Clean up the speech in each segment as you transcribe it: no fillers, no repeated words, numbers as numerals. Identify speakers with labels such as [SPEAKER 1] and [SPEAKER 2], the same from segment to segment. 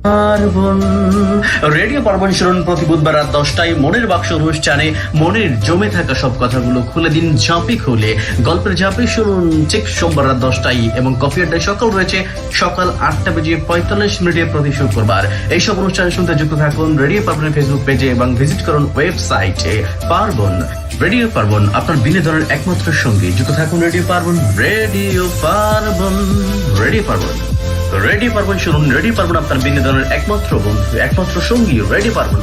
[SPEAKER 1] পার্বণ রেডিও পার্বণ শুনুন প্রতি বুধবার রাত 10টায় মনের বাক্স অনুষ্ঠানে মনের জমে থাকা সব কথাগুলো খুলে দিন ঝাঁপি খুলে গল্পের ঝাঁপি শুনুন ঠিক সোমবার রাত 10টায় এবং কফি আড্ডায় সকাল রয়েছে সকাল 8:45 প্রতি শুক্রবার। এইসব অনুষ্ঠান শুনতে যুক্ত থাকুন রেডিও পার্বণের ফেসবুক পেজে এবং ভিজিট করুন ওয়েবসাইটে পার্বণ। রেডিও পার্বণ আপনার বিনোদনের একমাত্র সঙ্গী। যুক্ত থাকুন রেডিও পার্বণ। রেডিও পার্বণ রেডিও পার্বণ রেডিও পার্বণ শুনুন। রেডিও পার্বণ আপনার বিনোদনের একমাত্র বন্ধু, একমাত্র সঙ্গী। রেডিও পার্বণ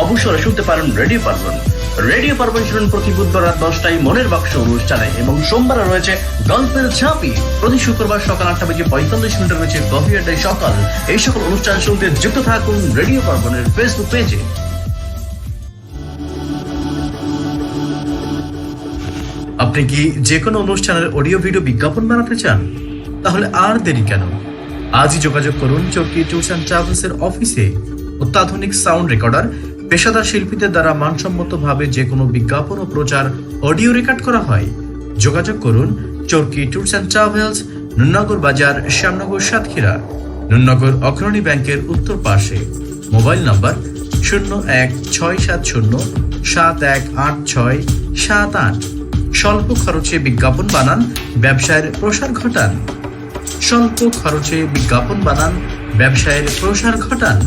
[SPEAKER 1] অবসরে শুনতে পারেন রেডিও পার্বণ। রেডিও পার্বণ শুনুন প্রতি বুধবার রাত 10টায় মনের বাক্স অনুষ্ঠানে এবং সোমবারে রয়েছে গল্পের ঝাঁপি। প্রতি শুক্রবার সকাল 8:45 রয়েছে কফি আড্ডায় সকাল। এই সকল অনুষ্ঠান শুনতে যুক্ত থাকুন রেডিও পার্বণের ফেসবুক পেজে। আপনি কি যে কোনো অনুষ্ঠানের অডিও ভিডিও বিজ্ঞাপন বানাতে চান? তাহলে আর দেরি কেন? আজই যোগাযোগ করুন চরকি ট্যুরস অ্যান্ড ট্রাভেলসের অফিসে। অত্যাধুনিক সাউন্ড রেকর্ডার, পেশাদার শিল্পীদের দ্বারা মানসম্মতভাবে যে কোনো বিজ্ঞাপন ও প্রচার অডিও রেকর্ড করা হয়। যোগাযোগ করুন চরকি ট্যুরস অ্যান্ড ট্রাভেলস, নুননগর বাজার, শ্যামনগর, সাতক্ষীরা, নুননগর অগ্রণী ব্যাংকের উত্তর পাশে। Mobile number 0167871868। স্বল্প খরচে বিজ্ঞাপন বানান, ব্যবসায়ের প্রসার ঘটান। স্বল্প খরচে বিজ্ঞাপন বানান, ব্যবসায়ের প্রসার ঘটান।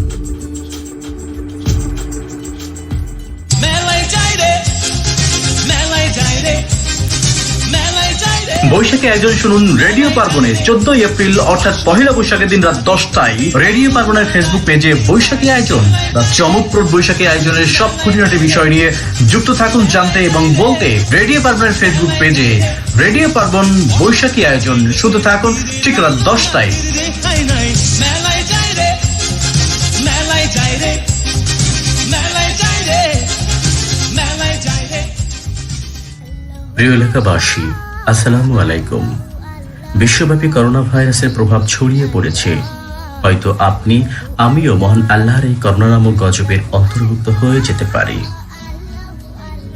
[SPEAKER 1] বৈশাখী আয়োজন শুনুন রেডিও পার্বণে 14 এপ্রিল অর্থাৎ পহেলা বৈশাখের দিন রাত 10টায় রেডিও পার্বণের ফেসবুক পেজে বৈশাখী আয়োজন। চমকপ্রদ বৈশাখী আয়োজনের সব খুঁটিনাটি বিষয় নিয়ে যুক্ত থাকুন জানতে এবং বলতে রেডিও পার্বণের ফেসবুক পেজে রেডিও পার্বণ বৈশাখী আয়োজন। শুধু থাকুন ঠিক রাত 10টায়। প্রিয় এলাকাবাসী, আসসালামু আলাইকুম। বিশ্বব্যাপী করোনা ভাইরাসের প্রভাব ছড়িয়ে পড়েছে। হয়তো আপনি, আমিও মহান আল্লাহর এই করোনা নামক গজবের অন্তর্ভুক্ত হয়ে যেতে পারি।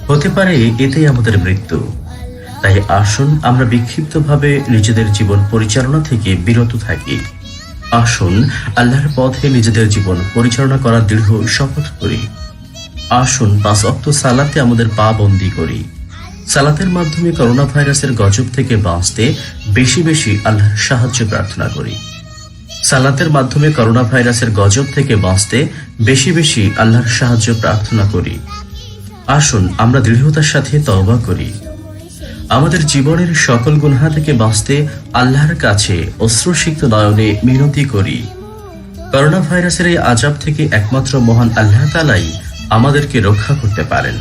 [SPEAKER 1] হতে পারে এতেই আমাদের মৃত্যু। তাই আসুন আমরা বিক্ষিপ্তভাবে নিজেদের জীবন পরিচালনা থেকে বিরত থাকি। আসুন আল্লাহর পথে নিজেদের জীবন পরিচালনা করার দৃঢ় শপথ করি। আসুন 5 ওয়াক্ত সালাতে আমাদের পা বন্দী করি। সালাতের মাধ্যমে করোনা ভাইরাসের গজব থেকে বাঁচতে বেশি বেশি আল্লাহর সাহায্য প্রার্থনা করি। সালাতের মাধ্যমে করোনা ভাইরাসের গজব থেকে বাঁচতে বেশি বেশি আল্লাহর সাহায্য প্রার্থনা করি। আসুন আমরা দৃঢ়তার সাথে তওবা করি। আমাদের জীবনের সকল গুনাহ থেকে বাঁচতে আল্লাহর কাছে অশ্রুসিক্ত নয়নে মিনতি করি। করোনা ভাইরাসের এই আযাব থেকে একমাত্র মহান আল্লাহ তাআলাই আমাদেরকে রক্ষা করতে পারেন।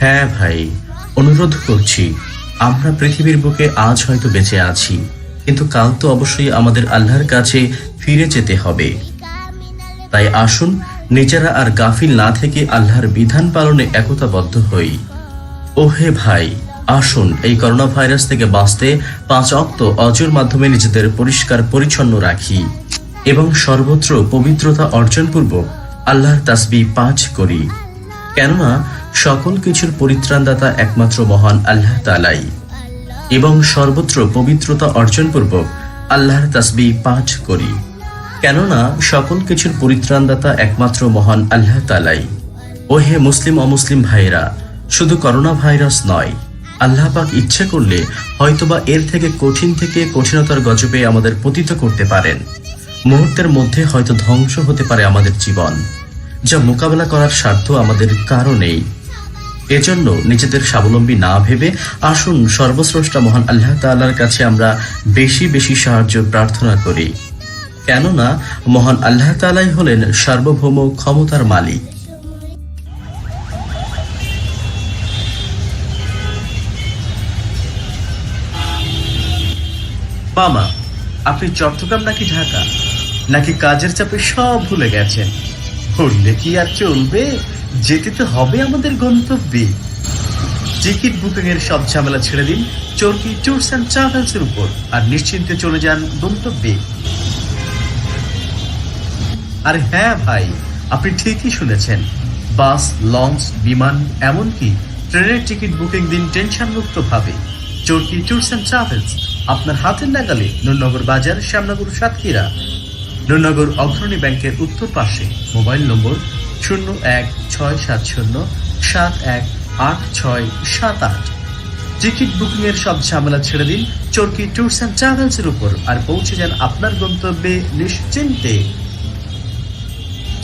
[SPEAKER 1] হ্যাঁ ভাই, অনুরোধ করছি, আমরা পৃথিবীর বুকে আজ হয়তো বেঁচে আছি, কিন্তু কাল তো অবশ্যই আমাদের আল্লাহর কাছে ফিরে যেতে হবে। তাই আসুন নিজেরা আর গাফিল না থেকে আল্লাহর বিধান পালনে একতাবদ্ধ হই। ও হে ভাই, আসুন এই করোনা ভাইরাস থেকে বাঁচতে 5 ওয়াক্ত অজুর মাধ্যমে নিজেদের পরিষ্কার পরিচ্ছন্ন রাখি এবং সর্বত্র পবিত্রতা অর্জনপূর্বক আল্লাহর তাসবিহ 5 করি। কেননা সকল কিছুর পরিত্রাণদাতা একমাত্র মহান আল্লাহ তাআলাই। এবং সর্বত্র পবিত্রতা অর্জনপূর্বক আল্লাহর তাসবিহ 5 করি। কেননা সকল কিছুর পরিত্রাণদাতা একমাত্র মহান আল্লাহ তাআলাই। ও হে মুসলিম অমুসলিম ভাইরা, শুধু করোনা ভাইরাস নয়, আল্লাহ পাক ইচ্ছে করলে হয়তোবা এর থেকে কঠিনতর গজবে আমাদের পতিত করতে পারেন। মুহূর্তের মধ্যে হয়তো ধ্বংস হতে পারে আমাদের জীবন, যা মোকাবেলা করার সাধ্য আমাদের কারো নেই। এজন্য নিজেদের স্বাবলম্বী না ভেবে আসুন সর্বস্রষ্টা মহান আল্লাহ তাআলার কাছে আমরা বেশি বেশি সাহায্য প্রার্থনা করি। কেননা মহান আল্লাহ তাআলাই হলেন সার্বভৌম ক্ষমতার মালিক। মামা, আপনি চট্টগ্রাম নাকি ঢাকা, নাকি কাজের চাপে সব ভুলে গেছেন? বললে কি আর চলবে, যেতে তো হবে আমাদের গন্তব্যে। টিকিট বুকিং এর সব ঝামেলা ছেড়ে দিন চরকি ট্যুরস অ্যান্ড ট্রাভেলস এর উপর আর নিশ্চিন্তে চলে যান গন্তব্যে। আর হ্যাঁ ভাই, আপনি ঠিকই শুনেছেন, বাস, লঞ্চ, বিমান, এমনকি ট্রেনের টিকিট বুকিং দিন টেনশন মুক্ত ভাবে। চরকি ট্যুরস অ্যান্ড ট্রাভেলস আপনার হাতের নাগালে, নুননগর বাজার, শ্যামনগর, সাতক্ষীরা। নুরনগর অগ্রণী ব্যাংকের উত্তর পাশে। মোবাইল নম্বর 016070718678। টিকিট বুকিং এর সব ঝামেলা ছেড়ে দিন চরকি ট্যুরস অ্যান্ড ট্রাভেলস এর উপর, আর পৌঁছে যান আপনার গন্তব্যে নিশ্চিন্তে।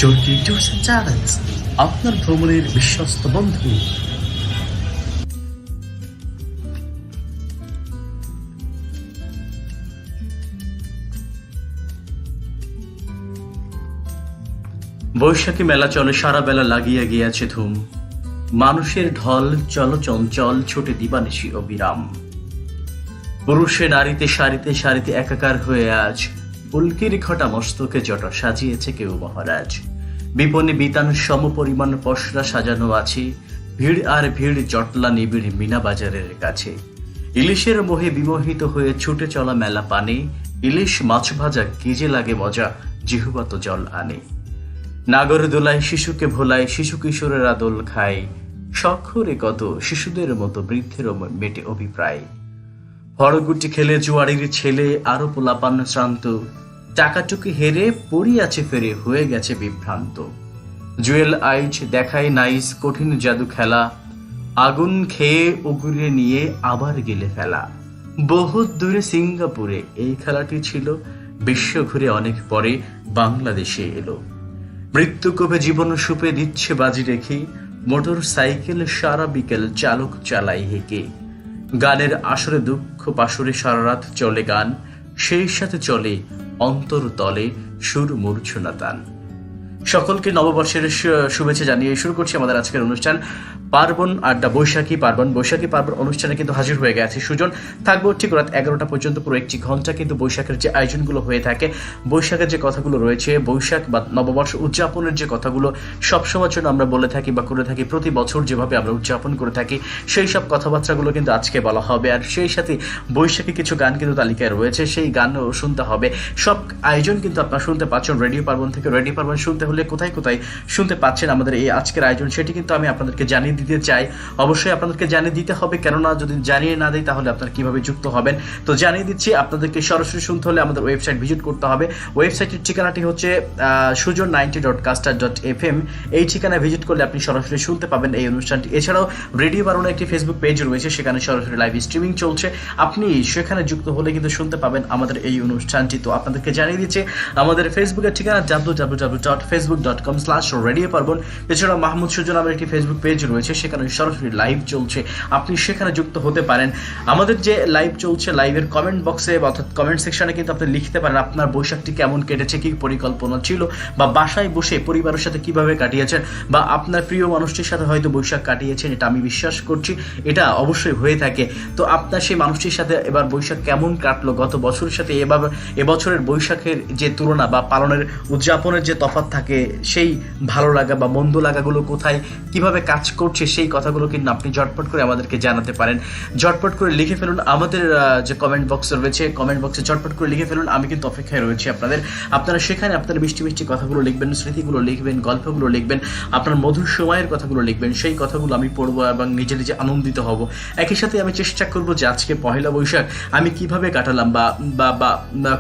[SPEAKER 1] চরকি ট্যুরস অ্যান্ড ট্রাভেলস, আপনার ভ্রমণের বিশ্বস্ত বন্ধু। বৈশাখী মেলা চলে সারা বেলা, লাগিয়া গিয়াছে ধুম। মানুষের ঢল চলচঞ্চল, ছোটে দিবানিশি অবিরাম। পুরুষে নারীতে সারিতে সারিতে একাকার হয়ে আজ পুলকির ঘটা মস্তকে জটা সাজিয়েছে কেউ মহারাজ। বিপণে বিতান সম পরিমাণ পসরা সাজানো আছে, ভিড় আর ভিড় জটলা নিবিড় মিনা বাজারের কাছে। ইলিশের মোহে বিমোহিত হয়ে ছুটে চলা মেলা পানে, ইলিশ মাছ ভাজা কি যে লাগে মজা, জিহুবা তো জল আনে। নাগর দোলায় শিশুকে ভোলায়, শিশু কিশোরেরা দোল খায়, সক্ষরে কত শিশুদের মতো বৃদ্ধেরও মেটে অভিপ্রায়। হরগুটি খেলে জুয়ারির ছেলে আরো পোলাপান শ্রান্ত, টাকাটুকি হেরে পড়িয়াছে ফেরে হয়ে গেছে বিভ্রান্ত। জুয়েল আইজ দেখায় নাইস কঠিন জাদু খেলা, আগুন খেয়ে উগুরে নিয়ে আবার গেলে ফেলা। বহুত দূরে সিঙ্গাপুরে এই খেলাটি ছিল, বিশ্ব ঘুরে অনেক পরে বাংলাদেশে এলো। মৃত্যু কবে জীবন সুপে দিচ্ছে বাজি রেখে, মোটর সাইকেল সারা বিকেল চালক চালাই হেঁকে। গানের আসরে দুঃখ পাশরে সারা রাত চলে গান, সেই সাথে চলে অন্তর তলে সুর মূর্ছনা তান। সকলকে নববর্ষের শুভেচ্ছা জানিয়ে শুরু করছি আমাদের আজকের অনুষ্ঠান পার্বণ আড্ডা। বৈশাখী পার্বণ অনুষ্ঠানে কিন্তু হাজির হয়ে গেছে সুজন। থাকবো ঠিক রাত 11টা পর্যন্ত, পুরো একটি ঘন্টা কিন্তু বৈশাখের যে আয়োজনগুলো হয়ে থাকে, বৈশাখের যে কথাগুলো রয়েছে, বৈশাখ বা নববর্ষ উদযাপনের যে কথাগুলো সবসময়ের জন্য আমরা বলে থাকি বা করে থাকি, প্রতি বছর যেভাবে আমরা উদযাপন করে থাকি, সেই সব কথাবার্তাগুলো কিন্তু আজকে বলা হবে। আর সেই সাথে বৈশাখী কিছু গান কিন্তু তালিকায় রয়েছে, সেই গানও শুনতে হবে। সব আয়োজন কিন্তু আপনারা শুনতে পাচ্ছেন রেডিও পার্বণ থেকে। রেডিও পার্বণ শুনতে হলে কোথায় কোথায় শুনতে পাচ্ছেন আমাদের এই আজকের আয়োজন, সেটি কিন্তু আমি আপনাদেরকে জানিয়ে দিতে চাই। অবশ্যই আপনাদেরকে জানিয়ে দিতে হবে, কেননা যদি জানিয়ে না দিই তাহলে আপনারা কিভাবে যুক্ত হবেন। তো জানিয়ে দিচ্ছি, আপনাদেরকে সরাসরি শুনতে হলে আমাদের ওয়েবসাইট ভিজিট করতে হবে। ওয়েবসাইটের ঠিকানাটি হচ্ছে sujon90.caster.fm। এই ঠিকানায় ভিজিট করলে আপনি সরাসরি শুনতে পাবেন এই অনুষ্ঠানটি। এছাড়াও রেডিও বারোনা একটি ফেসবুক পেজ রয়েছে, সেখানে সরাসরি লাইভ স্ট্রিমিং চলছে, আপনি সেখানে যুক্ত হলে কিন্তু শুনতে পাবেন আমাদের এই অনুষ্ঠানটি। তো আপনাদেরকে জানিয়ে দিচ্ছে আমাদের ফেসবুকের ঠিকানা www.facebook.com/radio পার্বণ। এছাড়াও মাহমুদ সুজন নামের একটি ফেসবুক পেজ রয়েছে, সেখানে সরাসরি লাইভ চলছে, আপনি সেখানে যুক্ত হতে পারেন। আমাদের যে লাইভ চলছে, লাইভের কমেন্ট বক্সে অর্থাৎ কমেন্ট সেকশনে কিন্তু আপনি লিখতে পারেন আপনার বৈশাখটি কেমন কেটেছে, কি পরিকল্পনা ছিল, বা বাসায় বসে পরিবারের সাথে কিভাবে কাটিয়েছেন, বা আপনার প্রিয় মানুষটির সাথে হয়তো বৈশাখ কাটিয়েছেন। এটা আমি বিশ্বাস করছি এটা অবশ্যই হয়ে থাকে। তো আপনার সেই মানুষটির সাথে এবার বৈশাখ কেমন কাটলো, গত বছরের সাথে এবছরের বৈশাখের যে তুলনা বা পালনের উদযাপনের যে তফাৎ থাকে, সেই ভালো লাগা বা মন্দ লাগাগুলো কোথায় কিভাবে কাজ করছে, সেই কথাগুলো কিন্তু আপনি ঝটপট করে আমাদেরকে জানাতে পারেন। ঝটপট করে লিখে ফেলুন আমাদের যে কমেন্ট বক্স রয়েছে, কমেন্ট বক্সে ঝটপট করে লিখে ফেলুন। আমি কিন্তু অপেক্ষায় রয়েছি আপনারা সেখানে আপনার মিষ্টি মিষ্টি কথাগুলো লিখবেন, স্মৃতিগুলো লিখবেন, গল্পগুলো লিখবেন, আপনার মধুর সময়ের কথাগুলো লিখবেন। সেই কথাগুলো আমি পড়বো এবং নিজে নিজে আনন্দিত হব। একই সাথে আমি চেষ্টা করব যে আজকে পহেলা বৈশাখ আমি কিভাবে কাটালাম বা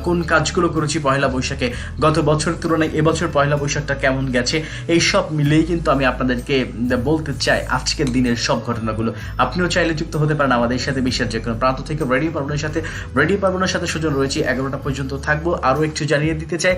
[SPEAKER 1] কোন কাজগুলো করেছি পহেলা বৈশাখে, গত বছর তুলনায় এবছর পহেলা বৈশাখটা কেমন গেছে, এই সব মিলেই কিন্তু আমি আপনাদেরকে বলতে চাই আজকের দিনের সব ঘটনাগুলো। আপনিও চাইলে যুক্ত হতে পারেন আমাদের সাথে বিশ্বের যে কোনো প্রান্ত থেকে। রেডিও পার্বণের সাথে সুজন রয়েছে, 11টা পর্যন্ত থাকবো। আরও একটু জানিয়ে দিতে চাই,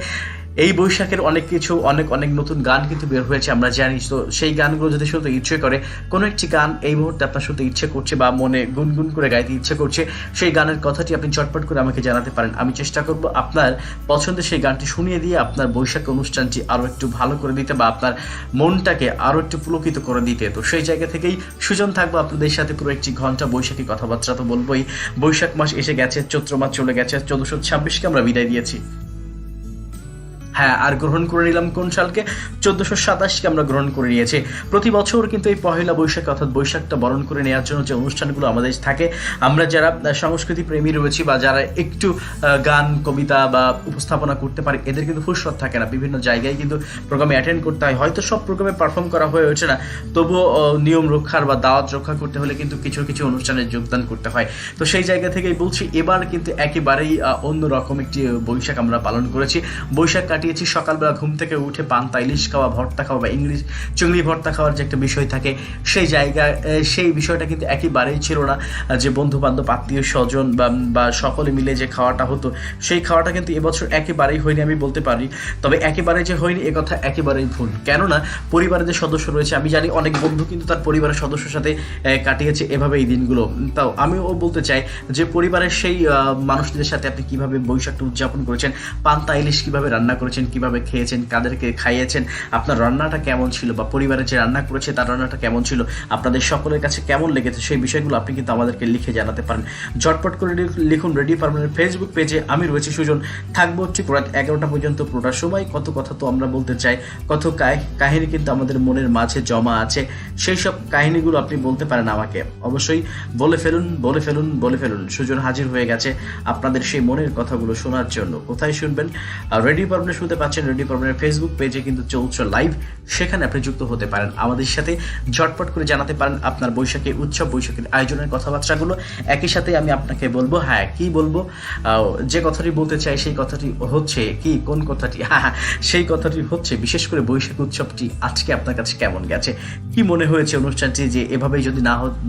[SPEAKER 1] এই বৈশাখের অনেক কিছু অনেক নতুন গান কিন্তু বের হয়েছে, আমরা জানি। তো সেই গানগুলো যদি শুনতে ইচ্ছে করে, কোনো একটি গান এই মুহূর্তে আপনার শুনতে ইচ্ছে করছে বা মনে গুনগুন করে গাইতে ইচ্ছে করছে, সেই গানের কথাটি আপনি চটপট করে আমাকে জানাতে পারেন। আমি চেষ্টা করব আপনার পছন্দের সেই গানটি শুনিয়ে দিয়ে আপনার বৈশাখ অনুষ্ঠানটি আরও একটু ভালো করে দিতে বা আপনার মনটাকে আরও একটু পুলকিত করে দিতে। তো সেই জায়গা থেকেই সুজন থাকবো আপনাদের সাথে পুরো একটি ঘন্টা। বৈশাখী কথাবার্তা তো বলবোই। বৈশাখ মাস এসে গেছে, চৈত্র মাস চলে গেছে, 1426কে আমরা বিদায় দিয়েছি। হ্যাঁ, আর গ্রহণ করে নিলাম কোন সালকে? 1427কে আমরা গ্রহণ করে নিয়েছি। প্রতি বছর কিন্তু এই পহেলা বৈশাখ অর্থাৎ বৈশাখটা বরণ করে নেওয়ার জন্য যে অনুষ্ঠানগুলো আমাদের থাকে, আমরা যারা সংস্কৃতি প্রেমী রয়েছি বা যারা একটু গান কবিতা বা উপস্থাপনা করতে পারে, এদের কিন্তু ফুরসত থাকে না। বিভিন্ন জায়গায় কিন্তু প্রোগ্রামে অ্যাটেন্ড করতে হয়, হয়তো সব প্রোগ্রামে পারফর্ম করা হয়ে ওঠে না, তবুও নিয়ম রক্ষার বা দাওয়াত রক্ষা করতে হলে কিন্তু কিছু কিছু অনুষ্ঠানে যোগদান করতে হয়। তো সেই জায়গা থেকেই বলছি, এবার কিন্তু একেবারেই অন্যরকম একটি বৈশাখ আমরা পালন করেছি। বৈশাখ কাটিয়েছি সকালবেলা ঘুম থেকে উঠে পান্তা ইলিশ খাওয়া, ভর্তা খাওয়া বা ইংলিশ চিংড়ি ভর্তা খাওয়ার যে একটা বিষয় থাকে, সেই জায়গায় সেই বিষয়টা কিন্তু একেবারেই ছিল না। যে বন্ধু বান্ধব আত্মীয় স্বজন বা সকলে মিলে যে খাওয়াটা হতো, সেই খাওয়াটা কিন্তু এবছর একেবারেই হয়নি আমি বলতে পারি। তবে একেবারে যে হয়নি এ কথা একেবারেই ভুল, কেননা পরিবারের যে সদস্য রয়েছে, আমি জানি অনেক বন্ধু কিন্তু তার পরিবারের সদস্যের সাথে কাটিয়েছে এভাবে এই দিনগুলো। তাও আমিও বলতে চাই যে পরিবারের সেই মানুষদের সাথে আপনি কিভাবে বৈশাখটা উদযাপন করেছেন, পান্তা ইলিশ কিভাবে রান্না করেছেন, কিভাবে খেয়েছেন, কাদেরকে খাইয়েছেন, আপনার রান্নাটা কেমন ছিল, বা পরিবারের যে রান্না করেছে তার রান্নাটা কেমন ছিল, আপনাদের সকলের কাছে কেমন লেগেছে, সেই বিষয়গুলো আপনি কিন্তু আমাদেরকে লিখে জানাতে পারেন। ঝটপট করে লিখুন রেডিও ফার্মের ফেসবুক পেজে। আমি রয়েছি সুজন, থাকবো ঠিক রাত 11টা পর্যন্ত পুরোটা সময়। কত কথা তো আমরা বলতে চাই, কত কাহিনী কিন্তু আমাদের মনের মাঝে জমা আছে, সেই সব কাহিনীগুলো আপনি বলতে পারেন আমাকে, অবশ্যই বলে ফেলুন বলে ফেলুন বলে ফেলুন। সুজন হাজির হয়ে গেছে আপনাদের সেই মনের কথাগুলো শোনার জন্য। কোথায় শুনবেন? রেডিও পারমানেন্ট শুনতে পাচ্ছেন রেডিও পারমানেন্ট ফেসবুক পেজে কিন্তু চলছে লাইভ, সেখানে আপনি যুক্ত হতে পারেন আমাদের সাথে। ঝটপট করে জানাতে পারেন আপনার বৈশাখী উৎসব, বৈশাখীর আয়োজনের কথাবার্তাগুলো। একই সাথে আমি আপনাকে বলবো, হ্যাঁ কি বলবো, যে কথাটি বলতে চাই সেই কথাটি হচ্ছে কি, কোন কথাটি, হ্যাঁ সেই কথাটি হচ্ছে বিশেষ করে বৈশাখী উৎসবটি আজকে আপনার কাছে কেমন গেছে, কি মনে হয়েছে অনুষ্ঠানটি, যে এভাবেই যদি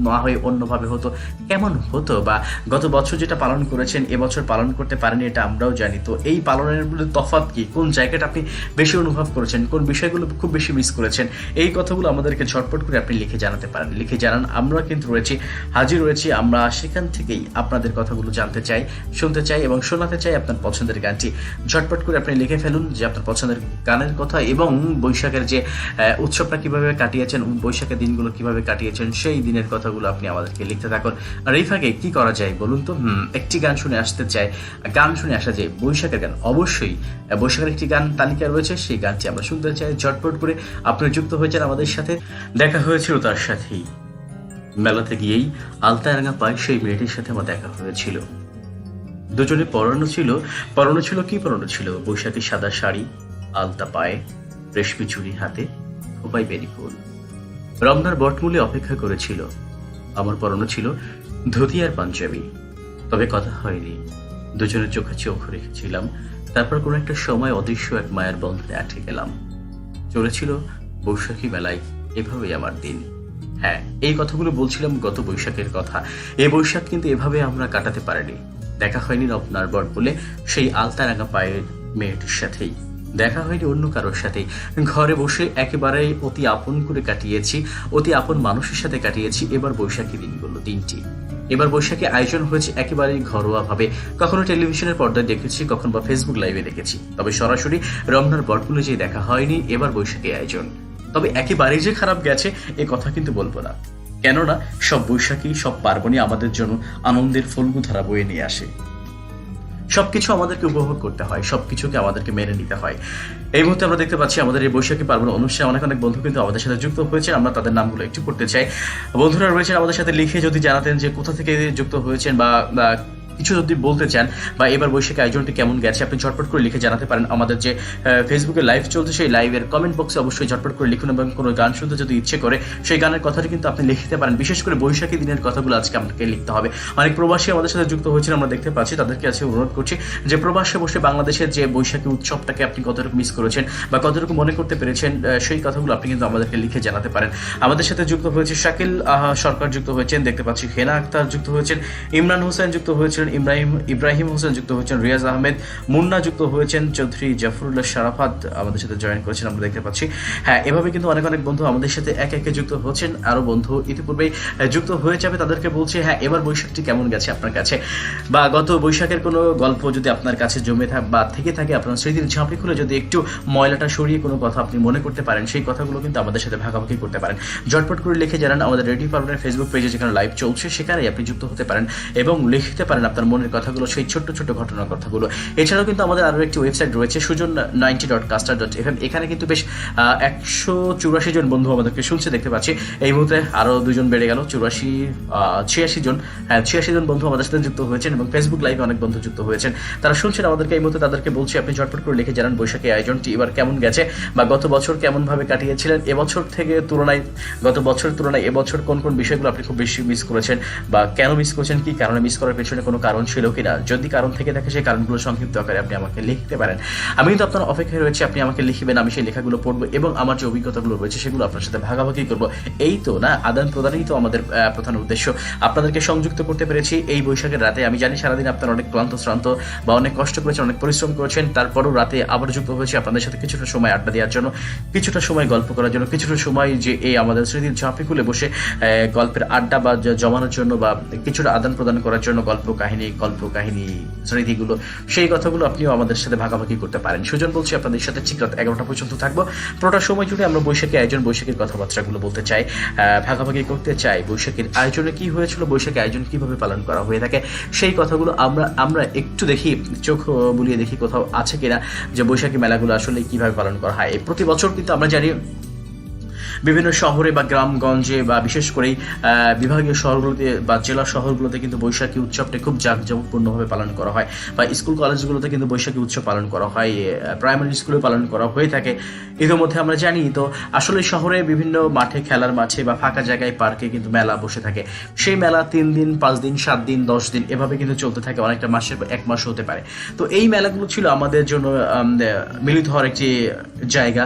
[SPEAKER 1] না হয়ে অন্যভাবে হতো কেমন হতো, বা গত বছর যেটা পালন করেছেন এবছর পালন করতে পারেনি, এটা আমরাও জানি। তো এই পালনের তফাৎ কি, কোন জায়গাটা আপনি বেশি অনুভব করেছেন, কোন বিষয়গুলো খুব বেশি মিস করেছেন, এই কথাগুলো আমাদেরকে ঝটপট করে আপনি লিখে জানাতে পারেন। লিখে জানান, আমরা কিন্তু হাজির রয়েছি। আমরা সেখান থেকেই আপনাদের কথাগুলো জানতে চাই, শুনতে চাই এবং শোনাতে চাই আপনার পছন্দের গানটি। ঝটপট করে আপনি লিখে ফেলুন যে আপনার পছন্দের গানের কথা এবং বৈশাখের যে উৎসবটা কিভাবে কাটিয়েছেন, বৈশাখের দিনগুলো কিভাবে কাটিয়েছেন, সেই দিনের কথাগুলো আপনি আমাদেরকে লিখতে থাকুন। আর এই ফাঁকে কি করা যায় বলুন তো? একটি গান শুনে আসতে চাই, গান শুনে আসা যায়, বৈশাখের গান। অবশ্যই বৈশাখের একটি গান তালিকা রয়েছে, সেই গানটি আমরা শুনতে চাই। ঝটপট করে আপনি যুক্ত হয়েছেন আমাদের সাথে। দেখা হয়েছিল তার সাথেই মেলাতে গিয়েই আলতারাঙা পায়, সেই মেয়েটির সাথে আমার দেখা হয়েছিল। দুজনে পরানো ছিল কি পরানো ছিল? বৈশাখী সাদা শাড়ি, আলতা পায়ে, রেশমি চুড়ি হাতে, খোপাই বেরি ফুল। রমনার বটমূলে অপেক্ষা করেছিল। আমার পরানো ছিল ধুতি আর পাঞ্জাবি, তবে কথা হয়নি। দুজনের চোখে চোখ রেখেছিলাম। তারপর কোনো একটা সময় অদৃশ্য এক মায়ের বন্ধনে আটকে গেলাম। চলেছিল বৈশাখী মেলায় এভাবেই আমার দিন। হ্যাঁ, এই কথাগুলো বলছিলাম গত বৈশাখের কথা। এই বৈশাখ কিন্তু এভাবে আমরা কাটাতে পারিনি। দেখা হয়নি রমনার বটমূলে সেই আলতারাঙা পায়ের মেয়েটির সাথেই, দেখা হয়নি অন্য কারোর সাথে। ঘরে বসে একেবারেই অতি আপন করে কাটিয়েছি, অতি আপন মানুষের সাথে কাটিয়েছি এবার বৈশাখী দিনটি। এবার বৈশাখী আয়োজন হয়েছে একেবারেই ঘরোয়াভাবে। কখনো টেলিভিশনের পর্দায় দেখেছি, কখনো বা ফেসবুক লাইভে দেখেছি, তবে সরাসরি রমনার বটমূলে যে দেখা হয়নি এবার বৈশাখী আয়োজন। তবে একেবারেই যে খারাপ গেছে এ কথা কিন্তু বলবো না, কেননা সব বৈশাখী, সব পার্বণই আমাদের জন্য আনন্দের ফল্গুধারা বয়ে নিয়ে আসে। সবকিছু আমাদেরকে উপভোগ করতে হয়, সবকিছুকে আমাদেরকে মেনে নিতে হয়। এই মুহূর্তে আমরা দেখতে পাচ্ছি আমাদের এই বৈশাখী পার্বণ অনুষ্ঠানে অনেক বন্ধু কিন্তু আমাদের সাথে যুক্ত হয়েছে। আমরা তাদের নামগুলো একটু করতে চাই। বন্ধুরা রয়েছেন আমাদের সাথে, লিখে যদি জানাতেন যে কোথা থেকে যুক্ত হয়েছেন বা কিছু যদি বলতে চান বা এবার বৈশাখী আয়োজনটি কেমন গেছে, আপনি ঝটপট করে লিখে জানাতে পারেন। আমাদের যে ফেসবুকে লাইভ চলছে সেই লাইভের কমেন্ট বক্সে অবশ্যই ঝটপট করে লিখুন, এবং কোনো গান শুনতে যদি ইচ্ছে করে সেই গানের কথাটি কিন্তু আপনি লিখতে পারেন। বিশেষ করে বৈশাখী দিনের কথাগুলো আজকে আপনাকে লিখতে হবে। অনেক প্রবাসী আমাদের সাথে যুক্ত হয়েছেন, আমরা দেখতে পাচ্ছি। তাদেরকে আজকে অনুরোধ করছি যে প্রবাসে বসে বাংলাদেশের যে বৈশাখী উৎসবটাকে আপনি কতটুকু মিস করেছেন বা কতটুকু মনে করতে পেরেছেন, সেই কথাগুলো আপনি কিন্তু আমাদেরকে লিখে জানাতে পারেন। আমাদের সাথে যুক্ত হয়েছে শাকিল সরকার যুক্ত হয়েছেন, দেখতে পাচ্ছি হেনা আক্তার যুক্ত হয়েছেন, ইমরান হোসেন যুক্ত হয়েছিলেন, ইব্রাহিম হোসেন যুক্ত হয়েছেন, রিয়াজ আহমেদ, মুন্না যুক্ত হয়েছেন, চৌধুরী জাফরুল্লাহ শারাফাত আমাদের সাথে জয়েন করেছেন, আমরা দেখতে পাচ্ছি। হ্যাঁ, এভাবে কিন্তু অনেক বন্ধু আমাদের সাথে একে যুক্ত হচ্ছেন। আরো বন্ধু ইতিপূর্বেই যুক্ত হয়ে যাবে, তাদেরকে বলছি হ্যাঁ এবার বৈশাখটি কেমন গেছে আপনার কাছে, বা গত বৈশাখের কোনো গল্প যদি আপনার কাছে জমে বা থেকে থাকে, আপনার স্মৃতির ঝাঁপি খুলে যদি একটু ময়লাটা সরিয়ে কোনো কথা আপনি মনে করতে পারেন, সেই কথাগুলো কিন্তু আমাদের সাথে ভাগাভাগি করতে পারেন। ঝটপট করে লিখে জানান আমাদের রেডিও পার্বণের ফেসবুক পেজে, যেখানে লাইভ চলছে সেখানেই আপনি যুক্ত হতে পারেন এবং লিখতে পারেন আপনার মনের কথাগুলো, সেই ছোট্ট ছোট্ট ঘটনার কথাগুলো। এছাড়াও কিন্তু আমাদের আরও একটি ওয়েবসাইট রয়েছে sujan90.caster.fm। এখানে কিন্তু বেশ 184 জন বন্ধু আমাদেরকে শুনছে দেখতে পাচ্ছি। এই মুহূর্তে আরও 2 জন বেড়ে গেল, 86 জন। হ্যাঁ, 86 জন বন্ধু আমাদের সাথে যুক্ত হয়েছেন এবং ফেসবুক লাইভে অনেক বন্ধু যুক্ত হয়েছেন। তারা শুনছেন আমাদেরকে এই মুহূর্তে। তাদেরকে বলছি আপনি ঝটপট করে লিখে জানান বৈশাখী আয়োজনটি এবার কেমন গেছে, বা গত বছর কেমনভাবে কাটিয়েছিলেন, এবছর থেকে তুলনায় গত বছরের তুলনায় এবছর কোন কোন বিষয়গুলো আপনি খুব বেশি মিস করেছেন, বা কেন মিস করেছেন, কি কারণে মিস করার পেছনে কোনো কারণ ছিল কিনা। যদি কারণ থেকে থাকে সেই কারণগুলো সংক্ষিপ্ত আকারে আপনি আমাকে লিখতে পারেন। আমি কিন্তু আপনার অপেক্ষায় রয়েছে, আপনি আমাকে লিখবেন, আমি সেই লেখাগুলো পড়বো এবং আমার যে অভিজ্ঞতাগুলো রয়েছে সেগুলো আপনার সাথে ভাগাভাগি করবো। এই তো না, আদান প্রদানই তো আমাদের প্রধান উদ্দেশ্য। আপনাদেরকে সংযুক্ত করতে পেরেছি এই বৈশাখের রাতে। আমি জানি সারাদিন আপনারা অনেক ক্লান্ত শ্রান্ত বা অনেক কষ্ট করেছেন, অনেক পরিশ্রম করেছেন, তারপরও রাতে আবার যুক্ত হয়েছি আপনাদের সাথে কিছুটা সময় আড্ডা দেওয়ার জন্য, কিছুটা সময় গল্প করার জন্য, কিছুটা সময় যে এই আমাদের স্মৃতির ঝাঁপি খুলে বসে গল্পের আড্ডা বা জমানোর জন্য, বা কিছুটা আদান প্রদান করার জন্য গল্প কাহিনী স্মৃতিগুলো, সেই কথাগুলো আপনিও আমাদের সাথে ভাগাভাগি করতে পারেন। সুজন বলছি আপনাদের সাথে ঠিক রাত 11টা পর্যন্ত থাকবো। পুরোটা সময় জুড়ে আমরা বৈশাখী আয়োজন, বৈশাখীর কথাবার্তাগুলো বলতে চাই, ভাগাভাগি করতে চাই। বৈশাখীর আয়োজনে কি হয়েছিল, বৈশাখী আয়োজন কিভাবে পালন করা হয়ে থাকে, সেই কথাগুলো আমরা একটু দেখি, চোখ বুলিয়ে দেখি কোথাও আছে কিনা যে বৈশাখী মেলাগুলো আসলে কিভাবে পালন করা হয়। প্রতি বছর কিন্তু আমরা জানি বিভিন্ন শহরে বা গ্রামগঞ্জে বা বিশেষ করে বিভাগীয় শহরগুলোতে বা জেলা শহরগুলোতে কিন্তু বৈশাখী উৎসবটা খুব জাঁকজমকপূর্ণভাবে পালন করা হয়, বা স্কুল কলেজগুলোতে কিন্তু বৈশাখী উৎসব পালন করা হয়, প্রাইমারি স্কুলে পালন করা হয়ে থাকে। এর মধ্যে আমরা জানি তো আসলে শহরে বিভিন্ন মাঠে, খেলার মাঠে বা ফাঁকা জায়গায়, পার্কে কিন্তু মেলা বসে থাকে। সেই মেলা 3 দিন, 5 দিন, 7 দিন, 10 দিন এভাবে কিন্তু চলতে থাকে, অনেকটা মাসের 1 মাস হতে পারে। তো এই মেলাগুলো ছিল আমাদের জন্য মিলিত হওয়ার একটি জায়গা,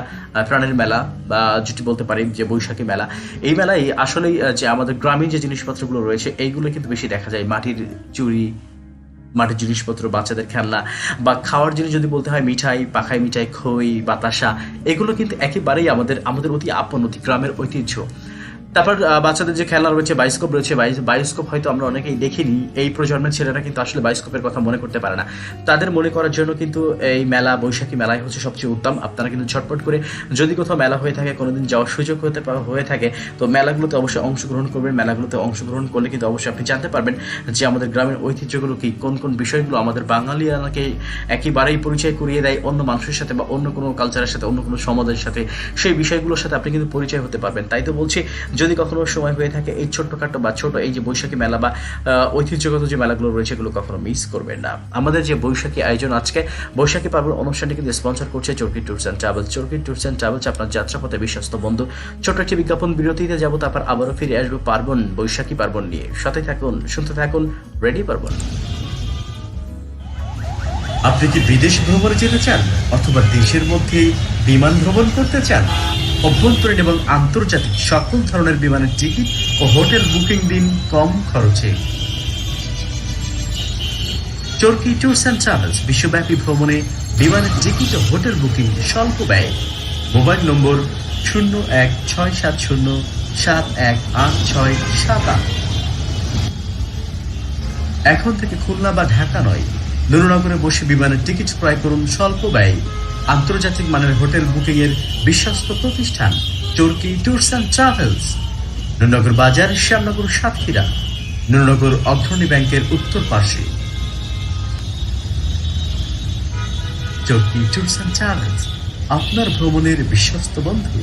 [SPEAKER 1] প্রাণের মেলা বা যেটি বলতে পারি যে বৈশাখী মেলা। এই মেলায় আসলেই যে আমাদের গ্রামীণ যে জিনিসপত্রগুলো রয়েছে এইগুলো কিন্তু বেশি দেখা যায়। মাটির চুড়ি, মাটির জিনিসপত্র, বাচ্চাদের খেলনা বা খাওয়ার জিনিস যদি বলতে হয়, মিঠাই, পাখাই মিঠাই, খই, বাতাসা, এগুলো কিন্তু একেবারেই আমাদের অতি আপন, অতি গ্রামের ঐতিহ্য। তারপর বাচ্চাদের যে খেলনা রয়েছে, বায়োস্কোপ রয়েছে। বায়োস্কোপ হয়তো আমরা অনেকেই দেখিনি, এই প্রজন্মের ছেলেরা কিন্তু আসলে বায়োস্কোপের কথা মনে করতে পারে না। তাদের মনে করার জন্য কিন্তু এই মেলা, বৈশাখী মেলাই হচ্ছে সবচেয়ে উত্তম। আপনারা কিন্তু ঝটপট করে যদি কোথাও মেলা হয়ে থাকে, কোনোদিন যাওয়ার সুযোগ হয়ে থাকে, তো মেলাগুলোতে অবশ্যই অংশগ্রহণ করবেন। মেলাগুলোতে অংশগ্রহণ করলে কিন্তু অবশ্যই আপনি জানতে পারবেন যে আমাদের গ্রামের ঐতিহ্যগুলো কি, কোন কোন বিষয়গুলো আমাদের বাঙালিয়ানাকে একেবারেই পরিচয় করিয়ে দেয় অন্য মানুষের সাথে বা অন্য কোনো কালচারের সাথে, অন্য কোনো সমাজের সাথে। সেই বিষয়গুলোর সাথে আপনি কিন্তু পরিচয় হতে পারবেন। তাই তো বলছি, যদি কখনো সময় হয়ে থাকে এই ছোট্টখাটো বা ছোট এই যে বৈশাখী মেলা বা ঐতিহ্যগত যে মেলাগুলো রয়েছে এগুলো কখনো মিস করবেন না। আমাদের যে বৈশাখী আয়োজন, আজকে বৈশাখী পার্বণ অনুষ্ঠানটি কিন্তু স্পন্সর করছে Charki tours and travels. Charki tours and travels আপনার যাত্রাপথে বিশ্বস্ত বন্ধু। ছোট্ট একটি বিজ্ঞাপন বিরতিতে যাবো, তারপর আবারও ফিরে আসবো পার্বণ, বৈশাখী পার্বণ নিয়ে। সাথে থাকুন, শুনতে থাকুন রেডি পার্বণ।
[SPEAKER 2] আপনি কি বিদেশ ভ্রমণে যেতে চান, অথবা দেশের মধ্যে বিমান ভ্রমণ করতে চান? অভ্যন্তরীণ এবং আন্তর্জাতিক সকল ধরনের বিমানের টিকিট ও হোটেল বুকিং দিন কম খরচে। চরকি ট্যুরস অ্যান্ড ট্রাভেলস বিশ্বব্যাপী ভ্রমণে বিমানের টিকিট ও হোটেল বুকিং স্বল্প ব্যয়ে। মোবাইল নম্বর 0167071867। এখন থেকে খুলনা বা ঢাকা নয়, নুরনগরে বসে বিমানের টিকিট ক্রয় করুন স্বল্প ব্যয়ে। আন্তর্জাতিক মানের হোটেল বুকিং এর বিশ্বস্ত প্রতিষ্ঠান চরকি ট্যুরস অ্যান্ড ট্রাভেলস। নুরনগর বাজার, শ্যামনগর, সাতক্ষীরা। নুরনগর অগ্রণী ব্যাংকের উত্তর পাশে। চরকি ট্যুরস অ্যান্ড ট্রাভেলস, আপনার ভ্রমণের বিশ্বস্ত বন্ধু।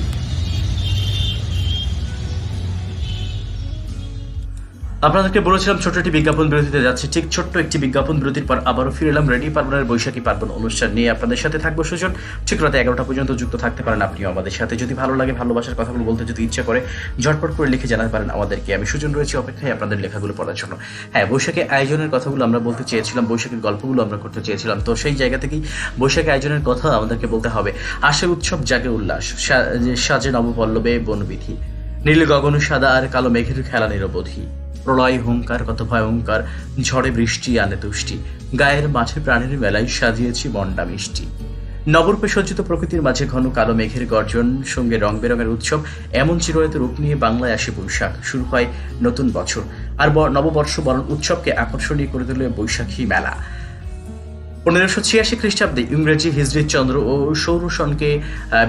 [SPEAKER 1] আপনাদেরকে বলেছিলাম ছোট্ট একটি বিজ্ঞাপন বিরতিতে যাচ্ছে। ঠিক ছোট্ট একটি বিজ্ঞাপন বিরতির পর আবারও ফিরে এলাম রেডি পার্বণের বৈশাখী পার্বণ অনুষ্ঠান নিয়ে। আপনাদের সাথে থাকবো সুজন। ঠিক রাতে 11টা পর্যন্ত যুক্ত থাকতে পারেন আপনিও আমাদের সাথে। যদি ভালো লাগে, ভালোবাসার কথাগুলো বলতে যদি ইচ্ছা করে, ঝটপট করে লিখে জানাতে পারেন আমাদেরকে। আমি সুজন রয়েছি অপেক্ষায় আপনাদের লেখাগুলো পড়ার জন্য। হ্যাঁ, বৈশাখী আয়োজনের কথাগুলো আমরা বলতে চেয়েছিলাম, বৈশাখীর গল্পগুলো আমরা করতে চেয়েছিলাম। তো সেই জায়গা থেকেই বৈশাখী আয়োজনের কথা আমাদেরকে বলতে হবে। আসে উৎসব, জাগে উল্লাস, সাজে নবপল্লবে বনবিধি, নীল গগন সাদা আর কালো মেঘের খেলা নিরবধি। প্রলয় হুঙ্কার, কত ভয়ঙ্কার, ঝড়ে বৃষ্টি আনে তুষ্টি, গায়ের মাঝে প্রাণের মেলায় সাজিয়েছি মন্ডা মিষ্টি। নবরূপে সজ্জিত প্রকৃতির মাঝে ঘন কালো মেঘের গর্জন, সঙ্গে রং বেরঙের উৎসব। এমন চিরায়ত রূপ নিয়ে বাংলায় আসে বৈশাখ। শুরু হয় নতুন বছর, আর নববর্ষ বরণ উৎসবকে আকর্ষণীয় করে তোলে বৈশাখী মেলা।
[SPEAKER 2] 1586 খ্রিস্টাব্দে ইংরেজি হিজরি চন্দ্র ও সৌর সনকে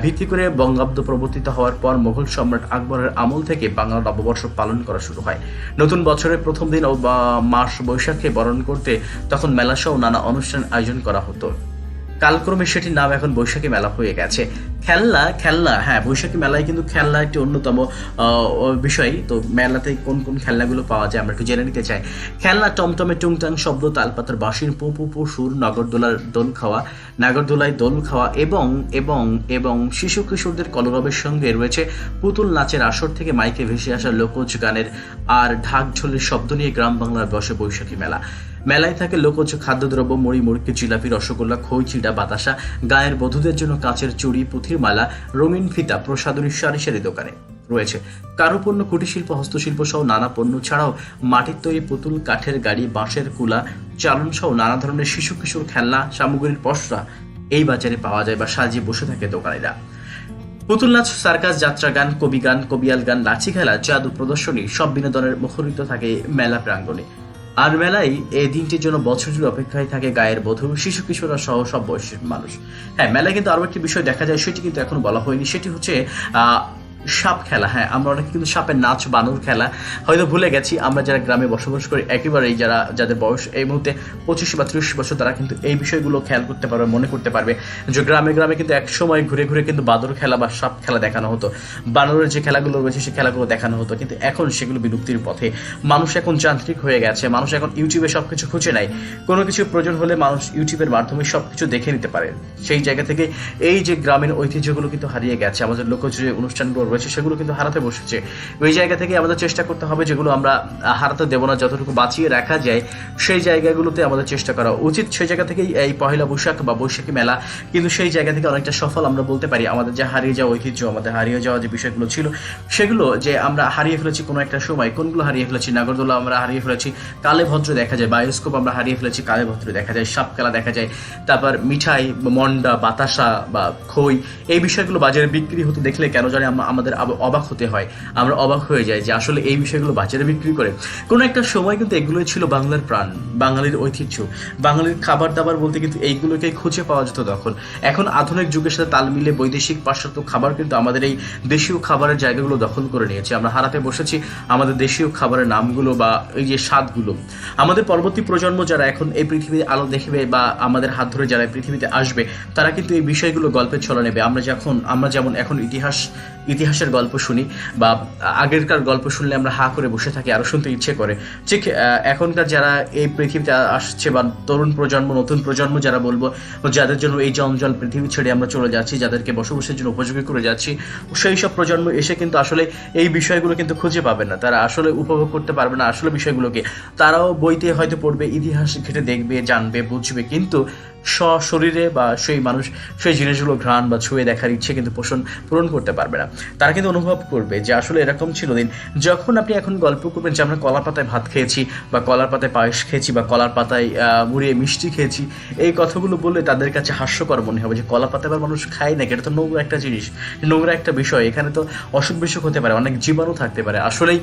[SPEAKER 2] ভিত্তি করে বঙ্গাব্দ প্রবর্তিত হওয়ার পর মোগল সম্রাট আকবরের আমল থেকে বাংলা নববর্ষ পালন করা শুরু হয়। নতুন বছরের প্রথম দিন ও মাস বৈশাখে বরণ করতে তখন মেলাসহ নানা অনুষ্ঠান আয়োজন করা হতো। কালক্রমে সেটির নাম এখন বৈশাখী মেলা হয়ে গেছে। খেলনা হ্যাঁ, বৈশাখী মেলায় কিন্তু খেলনা একটি অন্যতম বিষয়। তো মেলাতে কোন কোন খেলনাগুলো পাওয়া যায় আমরা একটু জেনে নিতে চাই। খেলনা টমটমে টুংটাং শব্দ, তালপাতার বাঁশির পো পো পো সুর, নাগরদোলায় দোল খাওয়া এবং এবং এবং শিশু কিশোরদের কলরবের সঙ্গে রয়েছে পুতুল নাচের আসর থেকে মাইকে ভেসে আসা লোকজ গানের আর ঢাক ঢোলের শব্দ নিয়ে গ্রাম বাংলার বসে বৈশাখী মেলা। মেলায় থাকে লোকজ খাদ্যদ্রব্য, মুড়কি, জিলাপি, রসগোল্লা, খই, চিড়া, বাতাসা, গায়ের বধূদের জন্য কাঁচের চুড়ি, পুঁথির মালা, রঙিন ফিতা, প্রসাধনী সারি সারি দোকানে রয়েছে কারুপণ্য, কুটিরশিল্প, হস্তশিল্প সহ নানা পণ্য ছাড়াও মাটির তৈরি পুতুল, কাঠের গাড়ি, বাঁশের কুলা, চালন সহ নানা ধরনের শিশু কিশোর খেলনা সামগ্রীর পসরা এই বাজারে পাওয়া যায় বা সাজিয়ে বসে থাকে দোকানিরা। পুতুল নাচ, সার্কাস, যাত্রা গান, কবি গান, কবিয়াল গান, লাঠি খেলা, জাদু প্রদর্শনী সব বিনোদনের মুখরিত থাকে মেলা প্রাঙ্গণে। আর মেলায় এই দিনটির জন্য বছর জুড়ে অপেক্ষায় থাকে গায়ের বধূ, শিশু কিশোররা সহ সব বয়সের মানুষ। হ্যাঁ, মেলায় কিন্তু আরো একটি বিষয় দেখা যায়, সেটি কিন্তু এখন বলা হয়নি, সেটি হচ্ছে সাপ খেলা। হ্যাঁ, আমরা অনেকে কিন্তু সাপের নাচ, বানর খেলা হয়তো ভুলে গেছি। আমরা যারা গ্রামে বসবাস করি একেবারেই যাদের বয়স এই মুহূর্তে 25 বা 30 বছর, তারা কিন্তু এই বিষয়গুলো খেয়াল করতে পারবে, মনে করতে পারবে যে গ্রামে গ্রামে কিন্তু এক সময় ঘুরে ঘুরে কিন্তু বাদর খেলা বা সাপ খেলা দেখানো হতো। বানরের যে খেলাগুলো রয়েছে সেই খেলাগুলো দেখানো হতো, কিন্তু এখন সেগুলো বিলুপ্তির পথে। মানুষ এখন যান্ত্রিক হয়ে গেছে, মানুষ এখন ইউটিউবে সবকিছু খুঁজে নেয়। কোনো কিছু প্রয়োজন হলে মানুষ ইউটিউবের মাধ্যমে সবকিছু দেখে নিতে পারে। সেই জায়গা থেকে এই যে গ্রামের ঐতিহ্যগুলো কিন্তু হারিয়ে গেছে, আমাদের লোকজ যে অনুষ্ঠানগুলো রয়েছে সেগুলো কিন্তু হারাতে বসেছে। ওই জায়গা থেকে আমাদের চেষ্টা করতে হবে যেগুলো আমরা হারাতে দেব না, যতটুকু বাঁচিয়ে রাখা যায় সেই জায়গাগুলোতে আমাদের চেষ্টা করা উচিত। সেই জায়গা থেকেই এই পহেলা বৈশাখ বা বৈশাখী মেলা কিন্তু সেই জায়গা থেকে অনেকটা সফল আমরা বলতে পারি। আমাদের যে হারিয়ে যাওয়া ঐতিহ্য, আমাদের হারিয়ে যাওয়া যে বিষয়গুলো ছিল সেগুলো যে আমরা হারিয়ে ফেলেছি কোনো একটা সময়, কোনগুলো হারিয়ে ফেলেছি? নাগরদোলা আমরা হারিয়ে ফেলেছি, কালে ভদ্র দেখা যায়, বায়োস্কোপ আমরা হারিয়ে ফেলেছি, কালে ভদ্র দেখা যায়, সাপ খেলা দেখা যায়, তারপর মিঠাই, মন্ডা, বাতাসা বা খই, এই বিষয়গুলো বাজারে বিক্রি হতে দেখলে কেন জানি আমাদের অবাক হতে হয়। আমরা অবাক হয়ে যাই যে আসলে এই বিষয়গুলো বাজারে বিক্রি করে। কোনো একটা সময় কিন্তু এগুলোই ছিল বাংলার প্রাণ, বাঙালির ঐতিহ্য, বাঙালির খাবার দাবার বলতে কিন্তু এইগুলোকে খুঁজে পাওয়া যেত তখন। এখন আধুনিক যুগের সাথে তাল মিলে বৈদেশিক পাশ্চাত্য খাবার কিন্তু আমাদের এই দেশীয় খাবারের জায়গাগুলো দখল করে নিয়েছে। আমরা হারাতে বসেছি আমাদের দেশীয় খাবারের নামগুলো বা এই যে স্বাদগুলো। আমাদের পরবর্তী প্রজন্ম যারা এখন এই পৃথিবীর আলো দেখবে বা আমাদের হাত ধরে যারা পৃথিবীতে আসবে, তারা কিন্তু এই বিষয়গুলো গল্পের ছলে নেবে। আমরা যেমন এখন ইতিহাসের গল্প শুনি বা আগেরকার গল্প শুনলে আমরা হা করে বসে থাকি, আরো শুনতে ইচ্ছে করে। ঠিক এখনকার যারা এই পৃথিবীতে আসছে বা তরুণ প্রজন্ম, নতুন প্রজন্ম যারা বলবো, যাদের জন্য এই জঞ্জাল পৃথিবী ছেড়ে আমরা চলে যাচ্ছি, যাদেরকে বসবাসের জন্য উপযোগী করে যাচ্ছি, সেই সব প্রজন্ম এসে কিন্তু আসলে এই বিষয়গুলো কিন্তু খুঁজে পাবে না, তারা আসলে উপভোগ করতে পারবে না আসলে বিষয়গুলোকে। তারাও বইতে হয়তো পড়বে, ইতিহাস ঘেটে দেখবে, জানবে, বুঝবে, কিন্তু সশরীরে বা সেই মানুষ সেই জিনিসগুলো ঘ্রাণ বা ছুঁয়ে দেখার ইচ্ছে কিন্তু পূরণ করতে পারবে না। তারা কিন্তু অনুভব করবে যে আসলে এরকম ছিল দিন। যখন আপনি এখন গল্প করবেন যে আমরা কলার পাতায় ভাত খেয়েছি বা কলার পাতায় পায়েস খেয়েছি বা কলার পাতায় মুড়িয়ে মিষ্টি খেয়েছি, এই কথাগুলো বললে তাদের কাছে হাস্যকর মনে হবে যে কলা পাতায় আবার মানুষ খায় নাকি, এটা তো নোংরা একটা জিনিস, নোংরা একটা বিষয়, এখানে তো অসুখ বিসুখ হতে পারে, অনেক জীবাণু থাকতে পারে। আসলেই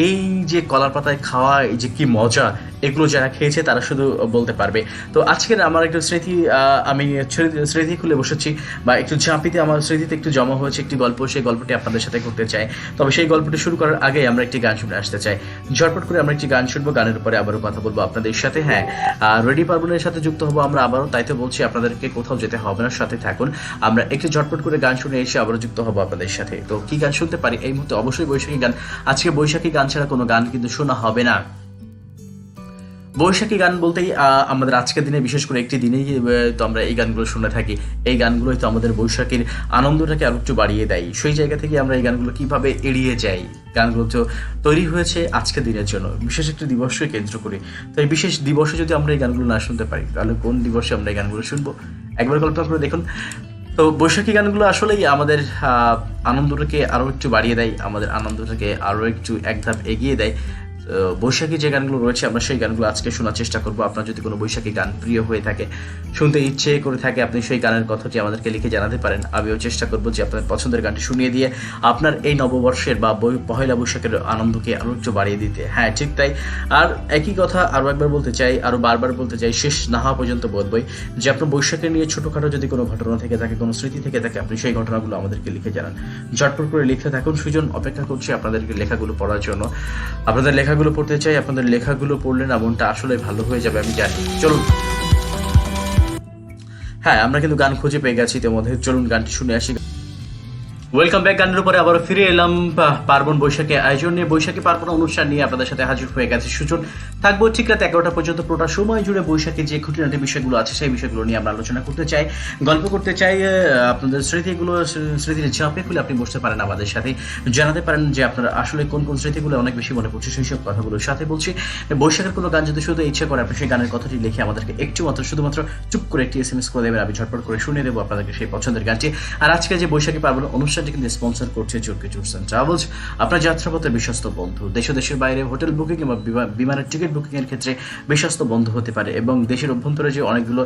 [SPEAKER 2] এই যে কলার পাতায় খাওয়া এই যে কি মজা, এগুলো যারা খেয়েছে তারা শুধু বলতে পারবে। তো আজকের আমার একটু স্মৃতি, আমি স্মৃতি খুলে বসেছি বা একটু ঝাঁপিতে আমার স্মৃতিতে একটু জমা হয়েছে একটি গল্প, সেই গল্পটি আপনাদের সাথে করতে চাই। তবে সেই গল্পটি শুরু করার আগে আমরা একটি গান শুনে আসতে চাই। ঝটপট করে আমরা একটি গান শুনবো, গানের উপরে আবারও কথা বলবো আপনাদের সাথে। হ্যাঁ, রেডি পার্বণের সাথে যুক্ত হবো আমরা আবারও, তাই তো বলছি আপনাদেরকে কোথাও যেতে হবে না, সাথে থাকুন। আমরা একটি ঝটপট করে গান শুনে এসে আবারও যুক্ত হবো আপনাদের সাথে। তো কি গান শুনতে পারি এই মুহূর্তে? অবশ্যই বৈশাখী গান। আজকে বৈশাখী গান ছাড়া কোনো গান কিন্তু শোনা হবে না। বৈশাখী গান বলতেই আমাদের আজকের দিনে, বিশেষ করে একটি দিনেই তো আমরা এই গানগুলো শুনে থাকি। এই গানগুলোই তো আমাদের বৈশাখীর আনন্দটাকে আরো একটু বাড়িয়ে দেয়। সেই জায়গা থেকে আমরা এই গানগুলো কিভাবে এড়িয়ে যাই? গানগুলো তো তৈরি হয়েছে আজকের দিনের জন্য, বিশেষ একটি দিবসকে কেন্দ্র করে। তো এই বিশেষ দিবসে যদি আমরা এই গানগুলো না শুনতে পারি, তাহলে কোন দিবসে আমরা এই গানগুলো শুনবো? একবার কল্পনা করে দেখুন। তো বৈশাখী গানগুলো আসলেই আমাদের আনন্দটাকে আরো একটু বাড়িয়ে দেয়, আমাদের আনন্দটাকে আরো একটু এক ধাপ এগিয়ে দেয়।
[SPEAKER 1] বৈশাখী যে গানগুলো রয়েছে আমরা সেই গানগুলো আজকে শোনার চেষ্টা করব। আপনার যদি কোনো বৈশাখী গান প্রিয় হয়ে থাকে, শুনতে ইচ্ছে করে থাকে, আপনি সেই গানের কথাটি আমাদেরকে লিখে জানাতে পারেন। আমিও চেষ্টা করবো যে আপনার পছন্দের গানটি শুনিয়ে দিয়ে আপনার এই নববর্ষের বা পহেলা বৈশাখের আনন্দকে আরও একটু বাড়িয়ে দিতে। হ্যাঁ, ঠিক তাই। আর একই কথা আরও একবার বলতে চাই, আরও বারবার বলতে চাই, শেষ না হওয়া পর্যন্ত বলবই যে আপনার বৈশাখে নিয়ে ছোটোখাটো যদি কোনো ঘটনা থেকে থাকে, কোনো স্মৃতি থেকে থাকে, আপনি সেই ঘটনাগুলো আমাদেরকে লিখে জানান। ঝটপট করে লিখতে থাকুন। সুজন অপেক্ষা করছি আপনাদেরকে লেখাগুলো পড়ার জন্য। আপনাদের লেখাগুলো পড়তে চাই। আপনাদের লেখাগুলো পড়লে না মনটা আসলে ভালো হয়ে যাবে, আমি জানি। চলুন, হ্যাঁ, আমরা কিন্তু গান খুঁজে পেয়ে গেছি ইতিমধ্যে। চলুন গানটি শুনে আসি। Welcome back. গানের উপরে আবারও ফিরে এলাম পার্বণ বৈশাখী আয়োজন নিয়ে। বৈশাখী পার্বণ অনুষ্ঠান নিয়ে আপনাদের সাথে হাজির হয়ে গেছে সুজন। থাকবো ঠিক রাত 11টা পর্যন্ত। পুরোটা সময় জুড়ে বৈশাখী যে খুঁটিনাটি বিষয়গুলো আছে সেই বিষয়গুলো নিয়ে আমরা আলোচনা করতে চাই, গল্প করতে চাই। আপনাদের স্মৃতির ঝাঁপে খুলে আপনি বসতে পারেন আমাদের সাথে, জানাতে পারেন যে আপনার আসলে কোন কোন স্মৃতিগুলো অনেক বেশি মনে পড়ছে, সেই সব কথাগুলোর সাথে বলছি। বৈশাখের কোনো গান যদি শুধু ইচ্ছে করে, আপনি সেই গানের কথাটি লিখে আমাদেরকে শুধুমাত্র চুপ করে একটি SMS করে দেবেন। আমি ঝটপট করে শুনে দেবো আপনাদেরকে সেই পছন্দের গানটি। আর আজকে যে বৈশাখী পার্বণ অনুষ্ঠানটি কিন্তু স্পন্সর করছে চরকি ট্যুরস অ্যান্ড ট্রাভেলস, আপনার যাত্রাপথের বিশ্বস্ত বন্ধু। দেশের বাইরে হোটেল বুকিং কিংবা বিমানের টিকিট বুকিং এর ক্ষেত্রে বিশ্বস্ত বন্ধু হতে পারে, এবং দেশের অভ্যন্তরে যে অনেকগুলো